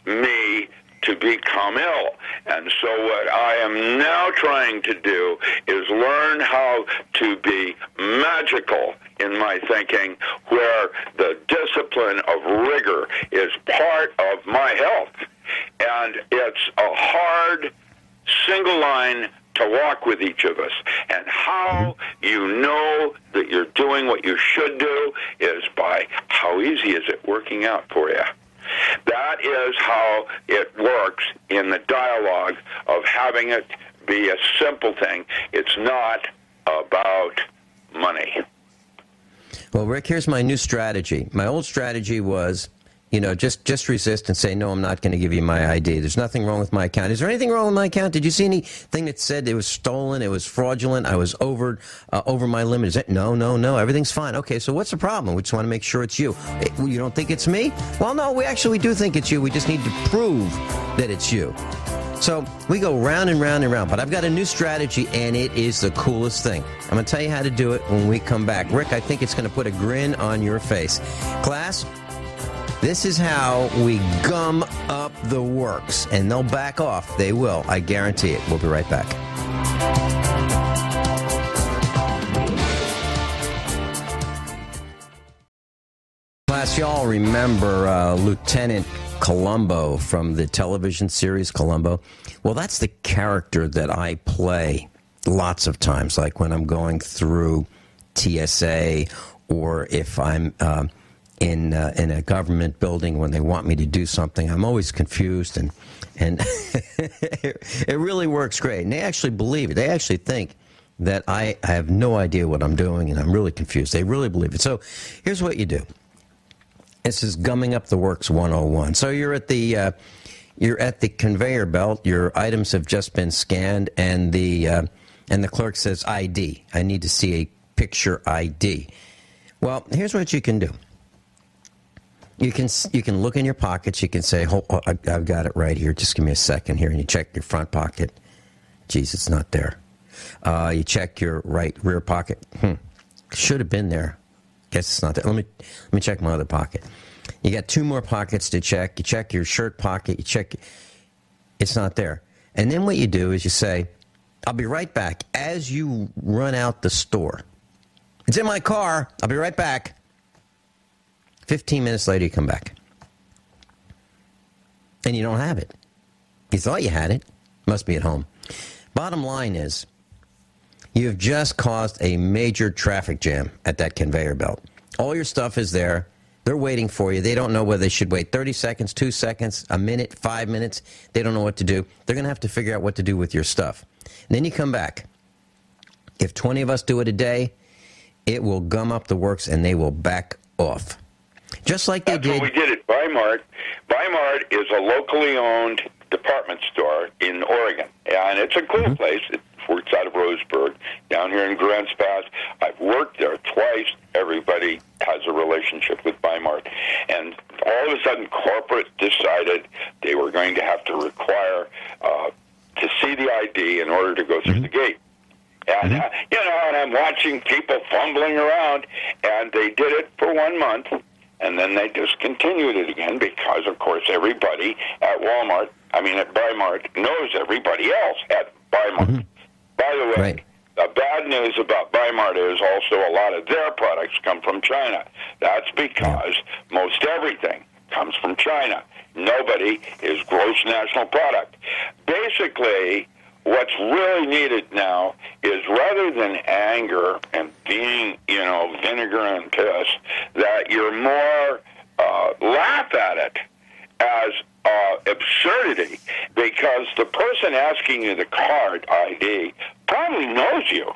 me to become ill. And so what I am now trying to do is learn how to be magical in my thinking, where the discipline of rigor is part of my health. And it's a hard single line to walk with each of us. And how you know that you're doing what you should do is by how easy is it working out for you. That is how it works in the dialogue of having it be a simple thing. It's not about money. Well, Rick, here's my new strategy. My old strategy was, just resist and say, no, I'm not going to give you my ID. There's nothing wrong with my account. Is there anything wrong with my account? Did you see anything that said it was stolen, it was fraudulent, I was over my limit? Is it? No, everything's fine. Okay, so what's the problem? We just want to make sure it's you. You don't think it's me? Well, no, we do think it's you. We just need to prove that it's you. So we go round and round and round. But I've got a new strategy, and it is the coolest thing. I'm going to tell you how to do it when we come back. Rick, I think it's going to put a grin on your face. Class, this is how we gum up the works, and they'll back off. They will. I guarantee it. We'll be right back. Class, y'all remember Lieutenant Columbo from the television series Columbo? Well, that's the character that I play lots of times, like when I'm going through TSA or if I'm in a government building when they want me to do something. I'm always confused, and it really works great. And they actually believe it. They actually think that I have no idea what I'm doing, and I'm really confused. They really believe it. So here's what you do. This is Gumming Up the Works 101. So you're at the conveyor belt. Your items have just been scanned, and the clerk says ID. I need to see a picture ID. Well, here's what you can do. You can look in your pockets. You can say, I've got it right here. Just give me a second here. And you check your front pocket. Geez, it's not there. You check your rear pocket. Should have been there. Guess it's not there. Let me check my other pocket. You got 2 more pockets to check. You check your shirt pocket. You check. It's not there. And then what you do is you say, I'll be right back. As you run out the store. It's in my car. I'll be right back. 15 minutes later, you come back. And you don't have it. You thought you had it. Must be at home. Bottom line is, you have just caused a major traffic jam at that conveyor belt. All your stuff is there. They're waiting for you. They don't know whether they should wait 30 seconds, 2 seconds, a minute, 5 minutes. They don't know what to do. They're going to have to figure out what to do with your stuff. And then you come back. If 20 of us do it a day, it will gum up the works and they will back off. Just like they did. That's what we did at Bi-Mart. Bi-Mart is a locally owned department store in Oregon, and it's a cool place. It works out of Roseburg, down here in Grants Pass. I've worked there twice. Everybody has a relationship with Bi-Mart. And all of a sudden, corporate decided they were going to have to require to see the ID in order to go through the gate. And, and I'm watching people fumbling around, and they did it for 1 month. And then they discontinued it again because, of course, everybody at at Bi-Mart knows everybody else at Bi-Mart. By the way, the bad news about Bi-Mart is also a lot of their products come from China. That's because most everything comes from China. Nobody is gross national product. Basically, what's really needed now is, rather than anger and being, vinegar and piss, that you're more laugh at it as absurdity, because the person asking you the card ID probably knows you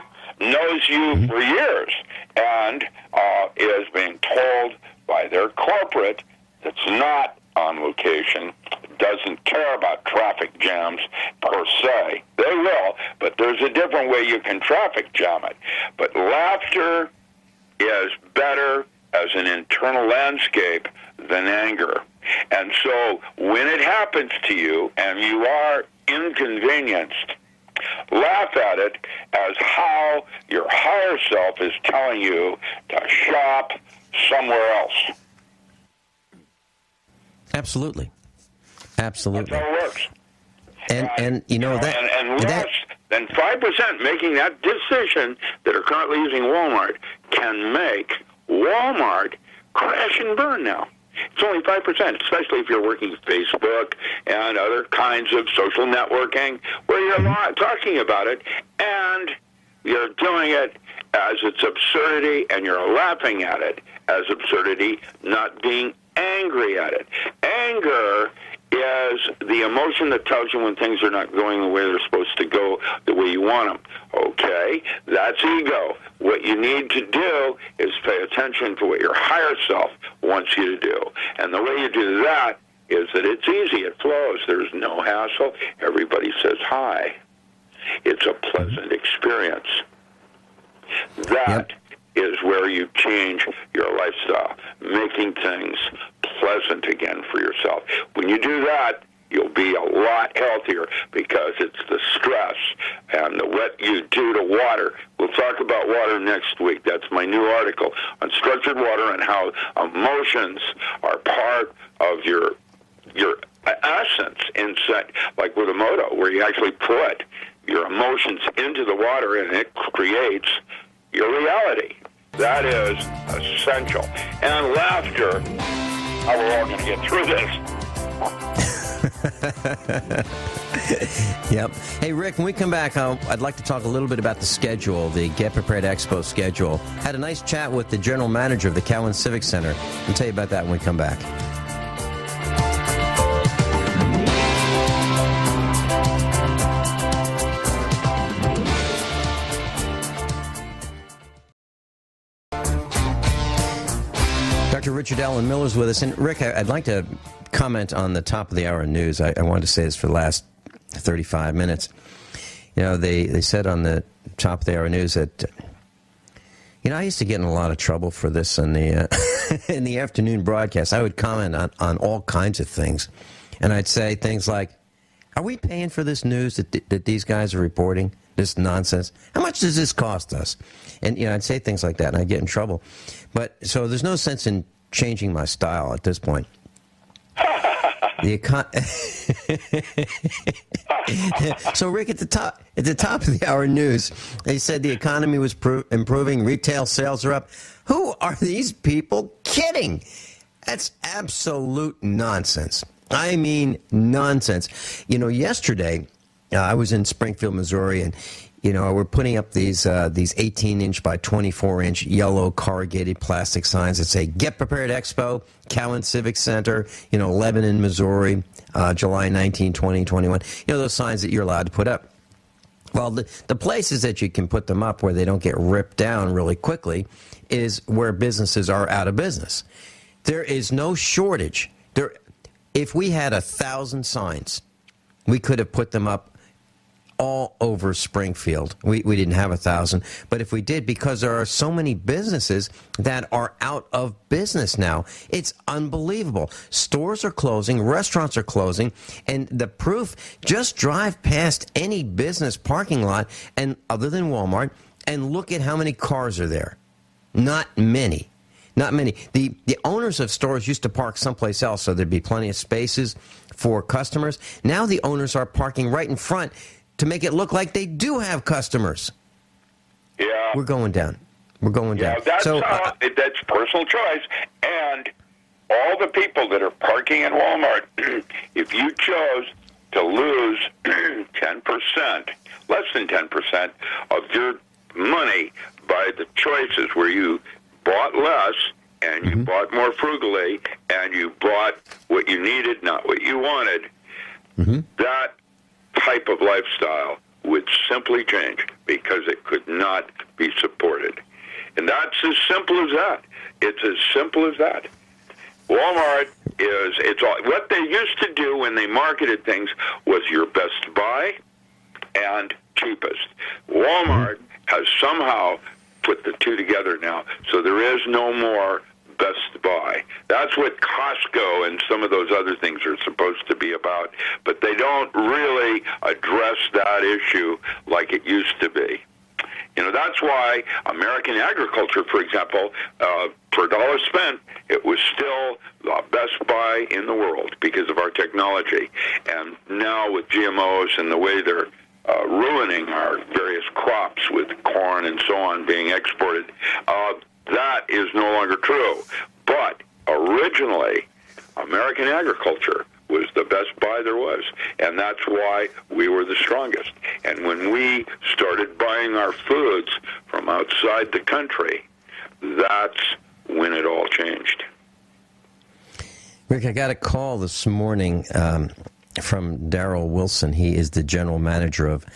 for years, and is being told by their corporate that's not on location, doesn't care about traffic jams per se. They will, but there's a different way you can traffic jam it. But laughter is better as an internal landscape than anger. And so when it happens to you and you are inconvenienced, laugh at it as how your higher self is telling you to shop somewhere else. Absolutely. That's how it works. And less than 5% making that decision that are currently using Walmart can make Walmart crash and burn now. It's only 5%, especially if you're working Facebook and other kinds of social networking where you're not talking about it and you're doing it as its absurdity and you're laughing at it as absurdity, not being angry at it. Anger is the emotion that tells you when things are not going the way they're supposed to go, the way you want them. Okay, that's ego. What you need to do is pay attention to what your higher self wants you to do. And the way you do that is that it's easy. It flows. There's no hassle. Everybody says hi. It's a pleasant experience. That is where you change your lifestyle, making things pleasant again for yourself. When you do that, you'll be a lot healthier because it's the stress and what you do to water. We'll talk about water next week. That's my new article on structured water and how emotions are part of your essence inside, like with a moto, where you actually put your emotions into the water and it creates your reality. That is essential. And laughter, how we're all going to get through this. Yep. Hey, Rick, when we come back, I'd like to talk a little bit about the schedule, the Get Prepared Expo schedule. Had a nice chat with the general manager of the Cowan Civic Center. I'll tell you about that when we come back. Dr. Richard Allen Miller's with us. And Rick, I'd like to comment on the top of the hour news. I wanted to say this for the last 35 minutes. You know, they said on the top of the hour news that, you know, I used to get in a lot of trouble for this in the in the afternoon broadcast. I would comment on all kinds of things. And I'd say things like, are we paying for this news that these guys are reporting? This nonsense? How much does this cost us? And, you know, I'd say things like that, and I'd get in trouble. But, so there's no sense in changing my style at this point. So, Rick, at the top of the hour news, they said the economy was improving, retail sales are up. Who are these people kidding? That's absolute nonsense. I mean, nonsense. You know, yesterday, I was in Springfield, Missouri, and, you know, we're putting up these 18-inch by 24-inch yellow corrugated plastic signs that say, Get Prepared Expo, Cowan Civic Center, you know, Lebanon, Missouri, July 19, 2021. You know, those signs that you're allowed to put up. Well, the places that you can put them up where they don't get ripped down really quickly is where businesses are out of business. There is no shortage. If we had 1,000 signs, we could have put them up all over Springfield. We didn't have 1,000, but if we did, because there are so many businesses that are out of business now, it's unbelievable. Stores are closing, restaurants are closing, and the proof, just drive past any business parking lot, and other than Walmart, and look at how many cars are there. Not many. Not many. The owners of stores used to park someplace else so there'd be plenty of spaces for customers. Now the owners are parking right in front to make it look like they do have customers. Yeah. We're going down. We're going down. That's, so, that's personal choice. And all the people that are parking in Walmart, if you chose to lose 10%, less than 10% of your money by the choices where you bought less and you bought more frugally and you bought what you needed, not what you wanted, that type of lifestyle would simply change because it could not be supported. And that's as simple as that. It's as simple as that. Walmart it's all, what they used to do when they marketed things was your best buy and cheapest. Walmart has somehow put the two together now, so there is no more best buy. That's what Costco and some of those other things are supposed to be about, but they don't really address that issue like it used to be. You know, that's why American agriculture, for example, per dollar spent, it was still the best buy in the world because of our technology. And now with GMOs and the way they're ruining our various crops with corn and so on being exported, that is no longer true. But originally, American agriculture was the best buy there was, and that's why we were the strongest. And when we started buying our foods from outside the country, that's when it all changed. Rick, I got a call this morning from Darrell Wilson. He is the general manager of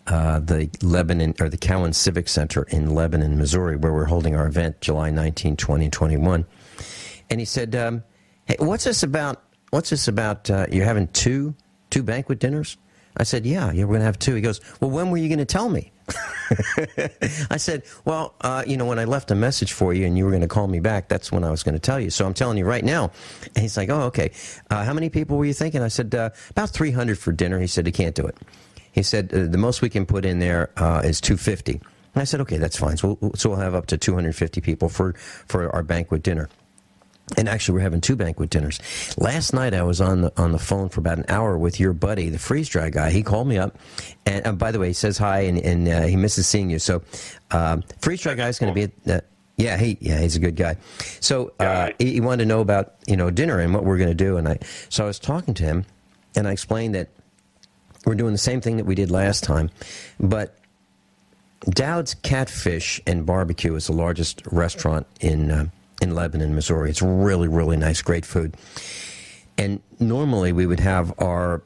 the Lebanon, or the Cowan Civic Center in Lebanon, Missouri, where we're holding our event July 19, 2021. And he said, hey, what's this about? You're having two banquet dinners? I said, yeah, we're going to have two. He goes, well, when were you going to tell me? I said, well, you know, when I left a message for you and you were going to call me back, that's when I was going to tell you. So I'm telling you right now. And he's like, oh, okay. How many people were you thinking? I said, about 300 for dinner. He said, he can't do it. He said, the most we can put in there is 250. And I said, okay, that's fine. So we'll have up to 250 people for our banquet dinner. And actually, we're having two banquet dinners. Last night, I was on the phone for about an hour with your buddy, the freeze dry guy. He called me up, and by the way, he says hi, and he misses seeing you. So, freeze dry guy is going to be at. He's a good guy. So he wanted to know about dinner and what we're going to do, and so I was talking to him, and I explained that we're doing the same thing that we did last time, but Dowd's Catfish and Barbecue is the largest restaurant in Lebanon, Missouri. It's really, really nice, great food. And normally we would have our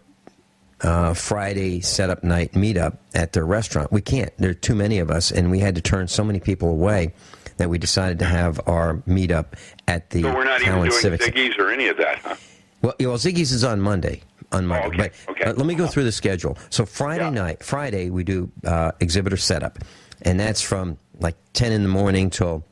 Friday setup night meetup at their restaurant. We can't. There are too many of us, and we had to turn so many people away that we decided to have our meetup at the So we're not even Cowan doing Civic Ziggy's or any of that, huh? Well, Ziggy's is on Monday. Okay, But let me go through the schedule. So Friday we do exhibitor setup, and that's from like 10 in the morning till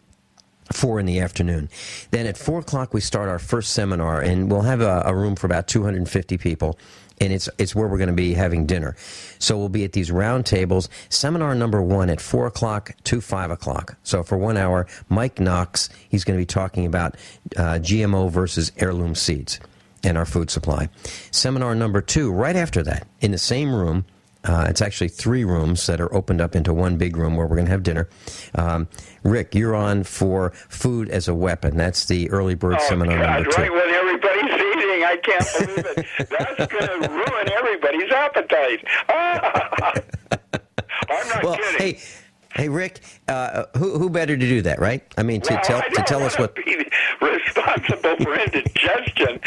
4 in the afternoon. Then at 4 o'clock we start our first seminar, and we'll have a room for about 250 people, and it's where we're going to be having dinner. So we'll be at these round tables. Seminar number 1 at 4 o'clock to 5 o'clock. So for 1 hour, Mike Knox, he's going to be talking about GMO versus heirloom seeds and our food supply. Seminar number 2, right after that, in the same room. It's actually 3 rooms that are opened up into one big room where we're going to have dinner. Rick, you're on for Food as a Weapon. That's the early bird seminar number 2. Right when everybody's eating. I can't believe it. That's going to ruin everybody's appetite. I'm not kidding. Hey, Rick, who better to do that, right? I mean, to tell us what. Be responsible for indigestion.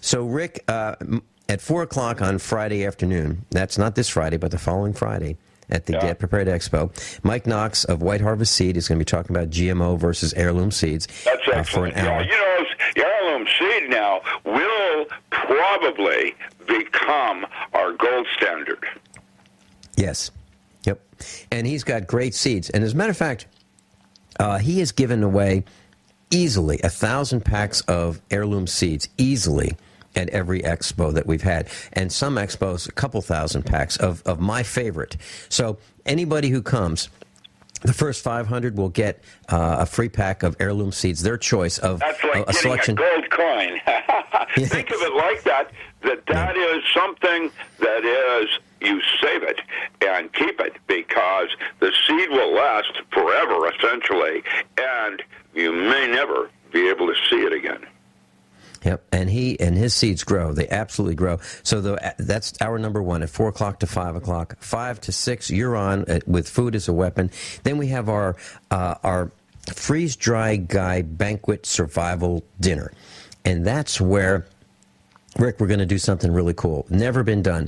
So Rick, at 4 o'clock on Friday afternoon, that's not this Friday, but the following Friday, at the Get Prepared Expo, Mike Knox of White Harvest Seed is going to be talking about GMO versus heirloom seeds. That's excellent. For an hour. Heirloom seed now will probably become our gold standard. Yes. Yep. And he's got great seeds. And as a matter of fact, he has given away easily 1,000 packs of heirloom seeds, easily, at every expo that we've had. And some expos, a couple thousand packs of my favorite. So anybody who comes, the first 500 will get a free pack of heirloom seeds, their choice of That's like a selection. A gold coin. Think of it like that, that is something that is, you save it and keep it, because the seed will last forever, essentially, and you may never be able to see it again. Yep, and his seeds grow. They absolutely grow. So that's hour number 1 at 4 o'clock to 5 o'clock. 5 to 6, you're on with Food as a Weapon. Then we have our freeze-dry guy banquet survival dinner, and that's where, Rick, we're going to do something really cool. Never been done.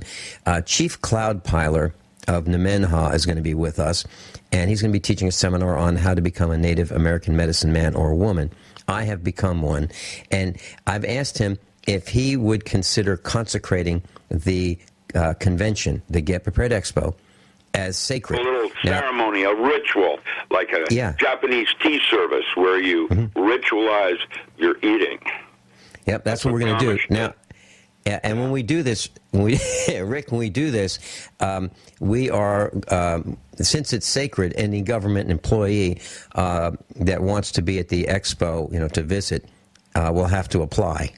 Chief Cloud Piler of Nemenhah is going to be with us, and he's going to be teaching a seminar on how to become a Native American medicine man or woman. I have become one, and I've asked him if he would consider consecrating the convention, the Get Prepared Expo, as sacred. A little ceremony, a ritual, like a Japanese tea service where you ritualize your eating. Yep, that's what we're going to do. Now, and when we do this, Rick, when we do this, we are, since it's sacred, any government employee that wants to be at the expo, to visit, will have to apply.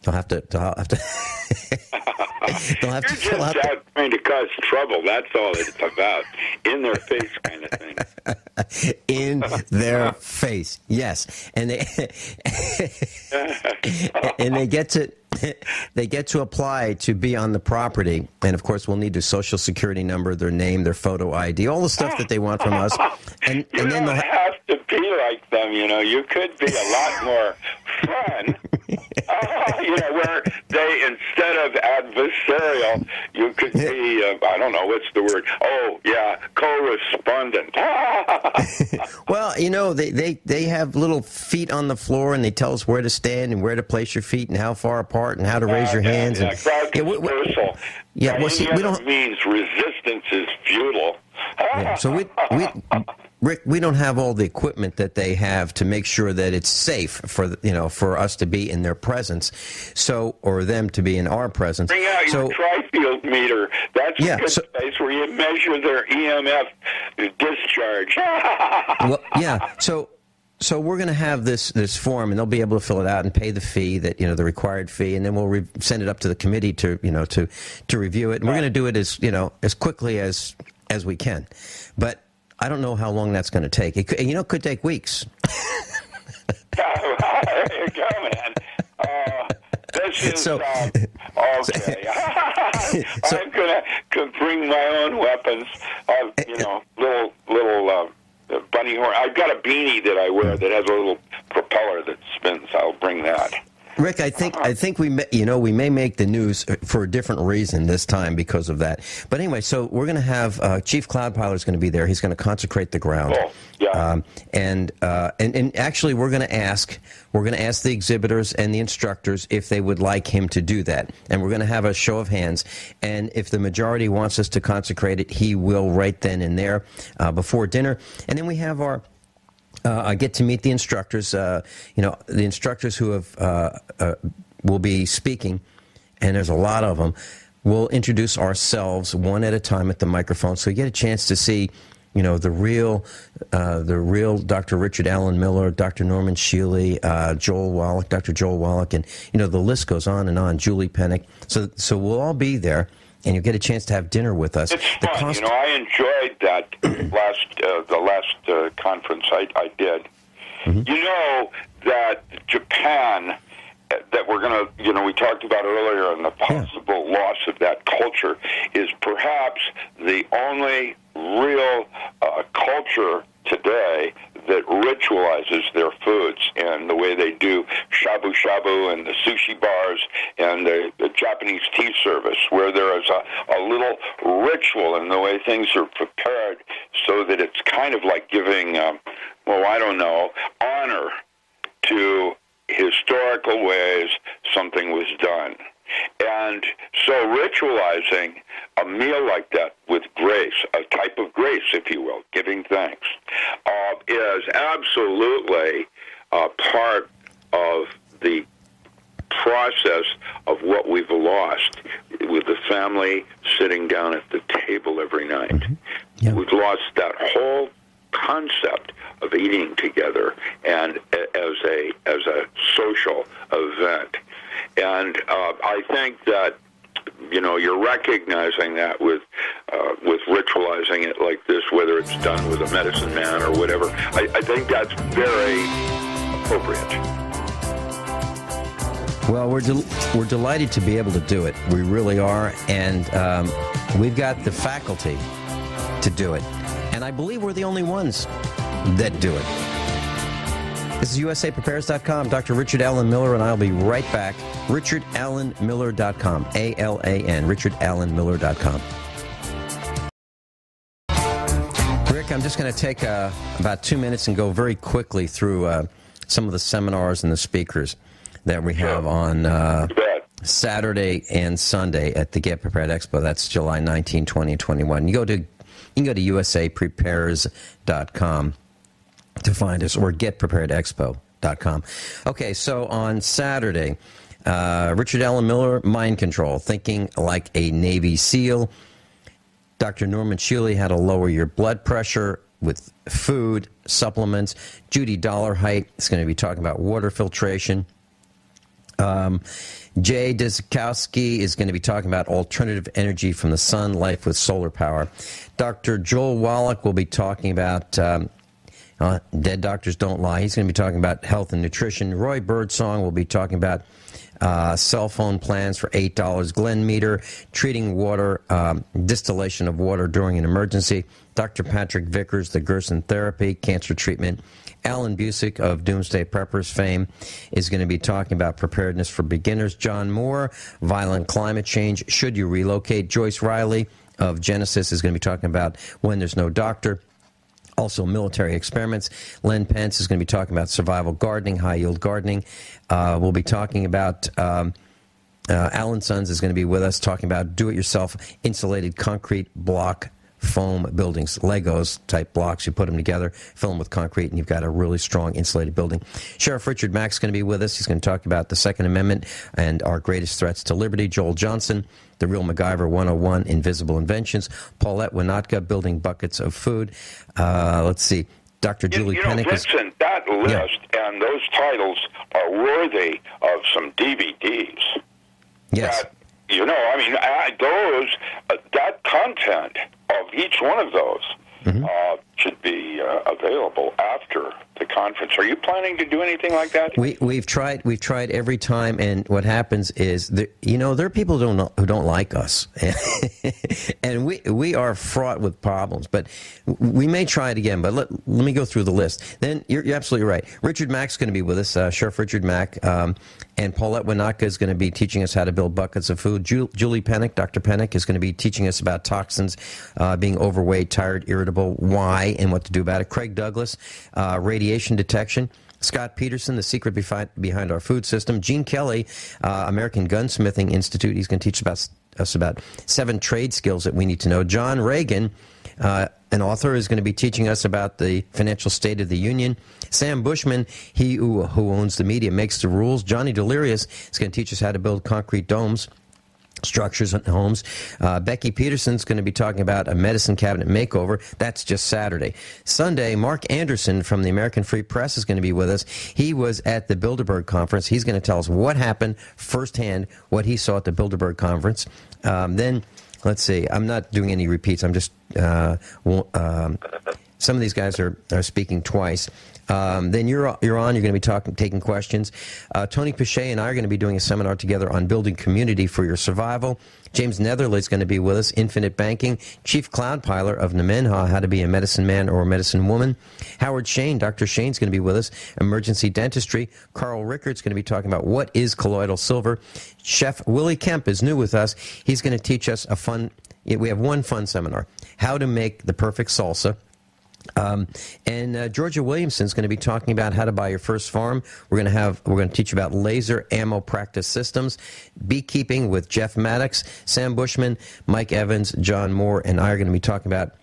They'll have to they'll have to fill out. You're just trying to cause trouble. That's all it's about. In their face, kind of thing. In their face, yes, and they get to apply to be on the property, and of course we'll need their social security number, their name, their photo ID, all the stuff that they want from us. And then they'll have to be like them. You could be a lot more fun. Where they, instead of adversarial, you could be, I don't know, what's the word? Oh, yeah, correspondent. Well, they have little feet on the floor, and they tell us where to stand and where to place your feet and how far apart and how to raise your hands. Crowd dispersal. We don't means resistance is futile. So Rick, we don't have all the equipment that they have to make sure that it's safe for us to be in their presence, or them to be in our presence. Bring out your tri-field meter. That's a good place where you measure their EMF discharge. Well, yeah. So we're going to have this form, and they'll be able to fill it out and pay the fee, the required fee, and then we'll send it up to the committee to review it. And we're going to do it as quickly as we can, but I don't know how long that's going to take. It could take weeks. There you go, man. This is okay. I'm going to bring my own weapons. Little bunny horn. I've got a beanie that I wear that has a little propeller that spins. I'll bring that. Rick, I think we may make the news for a different reason this time because of that. But anyway, so we're going to have Chief Cloud Pilot is going to be there. He's going to consecrate the ground. Oh, yeah. And actually, we're going to ask the exhibitors and the instructors if they would like him to do that. And we're going to have a show of hands. And if the majority wants us to consecrate it, he will right then and there before dinner. And then we have our. I get to meet the instructors. The instructors who will be speaking, and there's a lot of them. We'll introduce ourselves one at a time at the microphone, so you get a chance to see, the real Dr. Richard Allen Miller, Dr. Norman Shealy, Joel Wallach, Dr. Joel Wallach, and the list goes on and on. Julie Pennick. So we'll all be there. And you get a chance to have dinner with us. It's fun. I enjoyed that the last conference I did. Mm-hmm. You know that Japan, that we're going to, we talked about earlier, and the possible loss of that culture is perhaps the only real culture today that ritualizes their foods, and the way they do shabu shabu and the sushi bars and the Japanese tea service, where there is a little ritual in the way things are prepared, so that it's kind of like giving, honor to historical ways something was done. And so ritualizing a meal like that with grace, a type of grace, if you will, giving thanks, is absolutely part of the process of what we've lost with the family sitting down at the table every night. Mm-hmm. Yeah. We've lost that whole concept of eating together and as a social event. And I think that, you're recognizing that with ritualizing it like this, whether it's done with a medicine man or whatever. I think that's very appropriate. Well, we're delighted to be able to do it. We really are, and we've got the faculty to do it. And I believe we're the only ones that do it. This is USAPrepares.com. Dr. Richard Allen Miller and I'll be right back. RichardAllenMiller.com. ALAN. RichardAllenMiller.com. Rick, I'm just going to take about 2 minutes and go very quickly through some of the seminars and the speakers that we have on Saturday and Sunday at the Get Prepared Expo. That's July 19, 20, and 21. You can go to USAPrepares.com to find us, or getpreparedexpo.com. Okay, so on Saturday, Richard Allen Miller, Mind Control, Thinking Like a Navy SEAL. Dr. Norman Shealy, How to Lower Your Blood Pressure with Food, Supplements. Judy Dollarheight is going to be talking about water filtration. Jay Dizkowski is going to be talking about alternative energy from the sun, life with solar power. Dr. Joel Wallach will be talking about Dead Doctors Don't Lie. He's going to be talking about health and nutrition. Roy Birdsong will be talking about cell phone plans for $8. Glenn Meter, treating water, distillation of water during an emergency. Dr. Patrick Vickers, the Gerson therapy, cancer treatment. Alan Busick of Doomsday Preppers fame is going to be talking about preparedness for beginners. John Moore, violent climate change, should you relocate? Joyce Riley of Genesis is going to be talking about when there's no doctor. Also, military experiments. Len Pence is going to be talking about survival gardening, high-yield gardening. We'll be talking about, Alan Sons is going to be with us talking about do-it-yourself insulated concrete block foam buildings, Legos type blocks. You put them together, fill them with concrete, and you've got a really strong insulated building. Sheriff Richard Mack is going to be with us. He's going to talk about the Second Amendment and our greatest threats to liberty. Joel Johnson, The Real MacGyver 101, Invisible Inventions. Paulette Winotka, Building Buckets of Food. Let's see. Dr. Julie Pennick. Vincent, that list and those titles are worthy of some DVDs. Yes. That content of each one of those should be available after the conference. Are you planning to do anything like that? We've tried every time, and what happens is there are people who don't like us, and we are fraught with problems. But we may try it again. But let me go through the list. Then you're absolutely right. Richard Mack's going to be with us, Sheriff Richard Mack, and Paulette Winaka is going to be teaching us how to build buckets of food. Julie Pennick, Dr. Pennick, is going to be teaching us about toxins, being overweight, tired, irritable, why, and what to do about it. Craig Douglas, radiation detection. Scott Peterson, the secret behind our food system. Gene Kelly, American Gunsmithing Institute. He's going to teach us about 7 trade skills that we need to know. John Reagan, an author, is going to be teaching us about the financial state of the union. Sam Bushman, he who owns the media makes the rules. Johnny Delirious is going to teach us how to build concrete domes, structures and homes. Becky Peterson's going to be talking about a medicine cabinet makeover. That's just Saturday. Sunday, Mark Anderson from the American Free Press is going to be with us. He was at the Bilderberg Conference. He's going to tell us what happened firsthand, what he saw at the Bilderberg Conference. Then, let's see, I'm not doing any repeats. I'm just, some of these guys are speaking twice. Then you're on. You're going to be taking questions. Tony Pichet and I are going to be doing a seminar together on building community for your survival. James Netherley is going to be with us. Infinite Banking. Chief Cloud Piler of Nemenha, how to be a medicine man or a medicine woman. Howard Shayne, Dr. Shayne's going to be with us. Emergency Dentistry. Carl Rickards going to be talking about what is colloidal silver. Chef Willie Kemp is new with us. He's going to teach us we have one fun seminar, how to make the perfect salsa. And Georgia Williamson's going to be talking about how to buy your first farm. We're going to teach you about laser ammo practice systems, beekeeping with Jeff Maddox, Sam Bushman, Mike Evans, John Moore, and I are going to be talking about,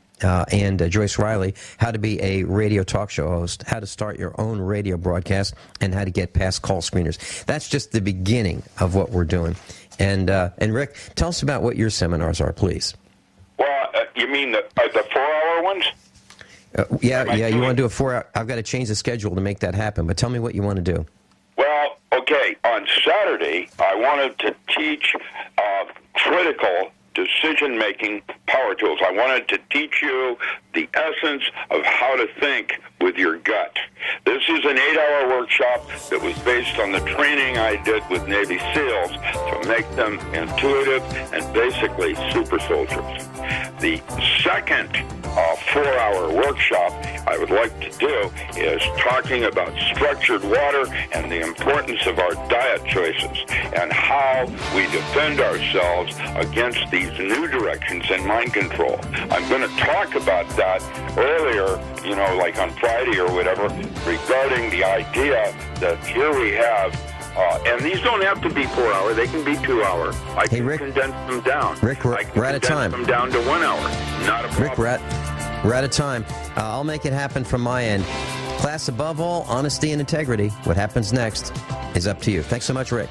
and Joyce Riley, how to be a radio talk show host, how to start your own radio broadcast, and how to get past call screeners. That's just the beginning of what we're doing. And Rick, tell us about what your seminars are, please. Well, you mean the 4-hour ones? Yeah, you want to do a 4-hour. I've got to change the schedule to make that happen, but tell me what you want to do. Well, okay, on Saturday, I wanted to teach critical decision-making power tools. I wanted to teach you the essence of how to think with your gut. This is an 8-hour workshop that was based on the training I did with Navy SEALs to make them intuitive and basically super soldiers. The second 4-hour workshop I would like to do is talking about structured water and the importance of our diet choices and how we defend ourselves against these new directions in mind control. I'm going to talk about that earlier, like on Friday or whatever, regarding the idea that here we have, and these don't have to be 4-hour, they can be 2-hour. I can condense them down. Rick, we're out of time. Them down to 1 hour. Not a problem. Rick, we're out of time. I'll make it happen from my end. Class, above all, honesty and integrity. What happens next is up to you. Thanks so much, Rick.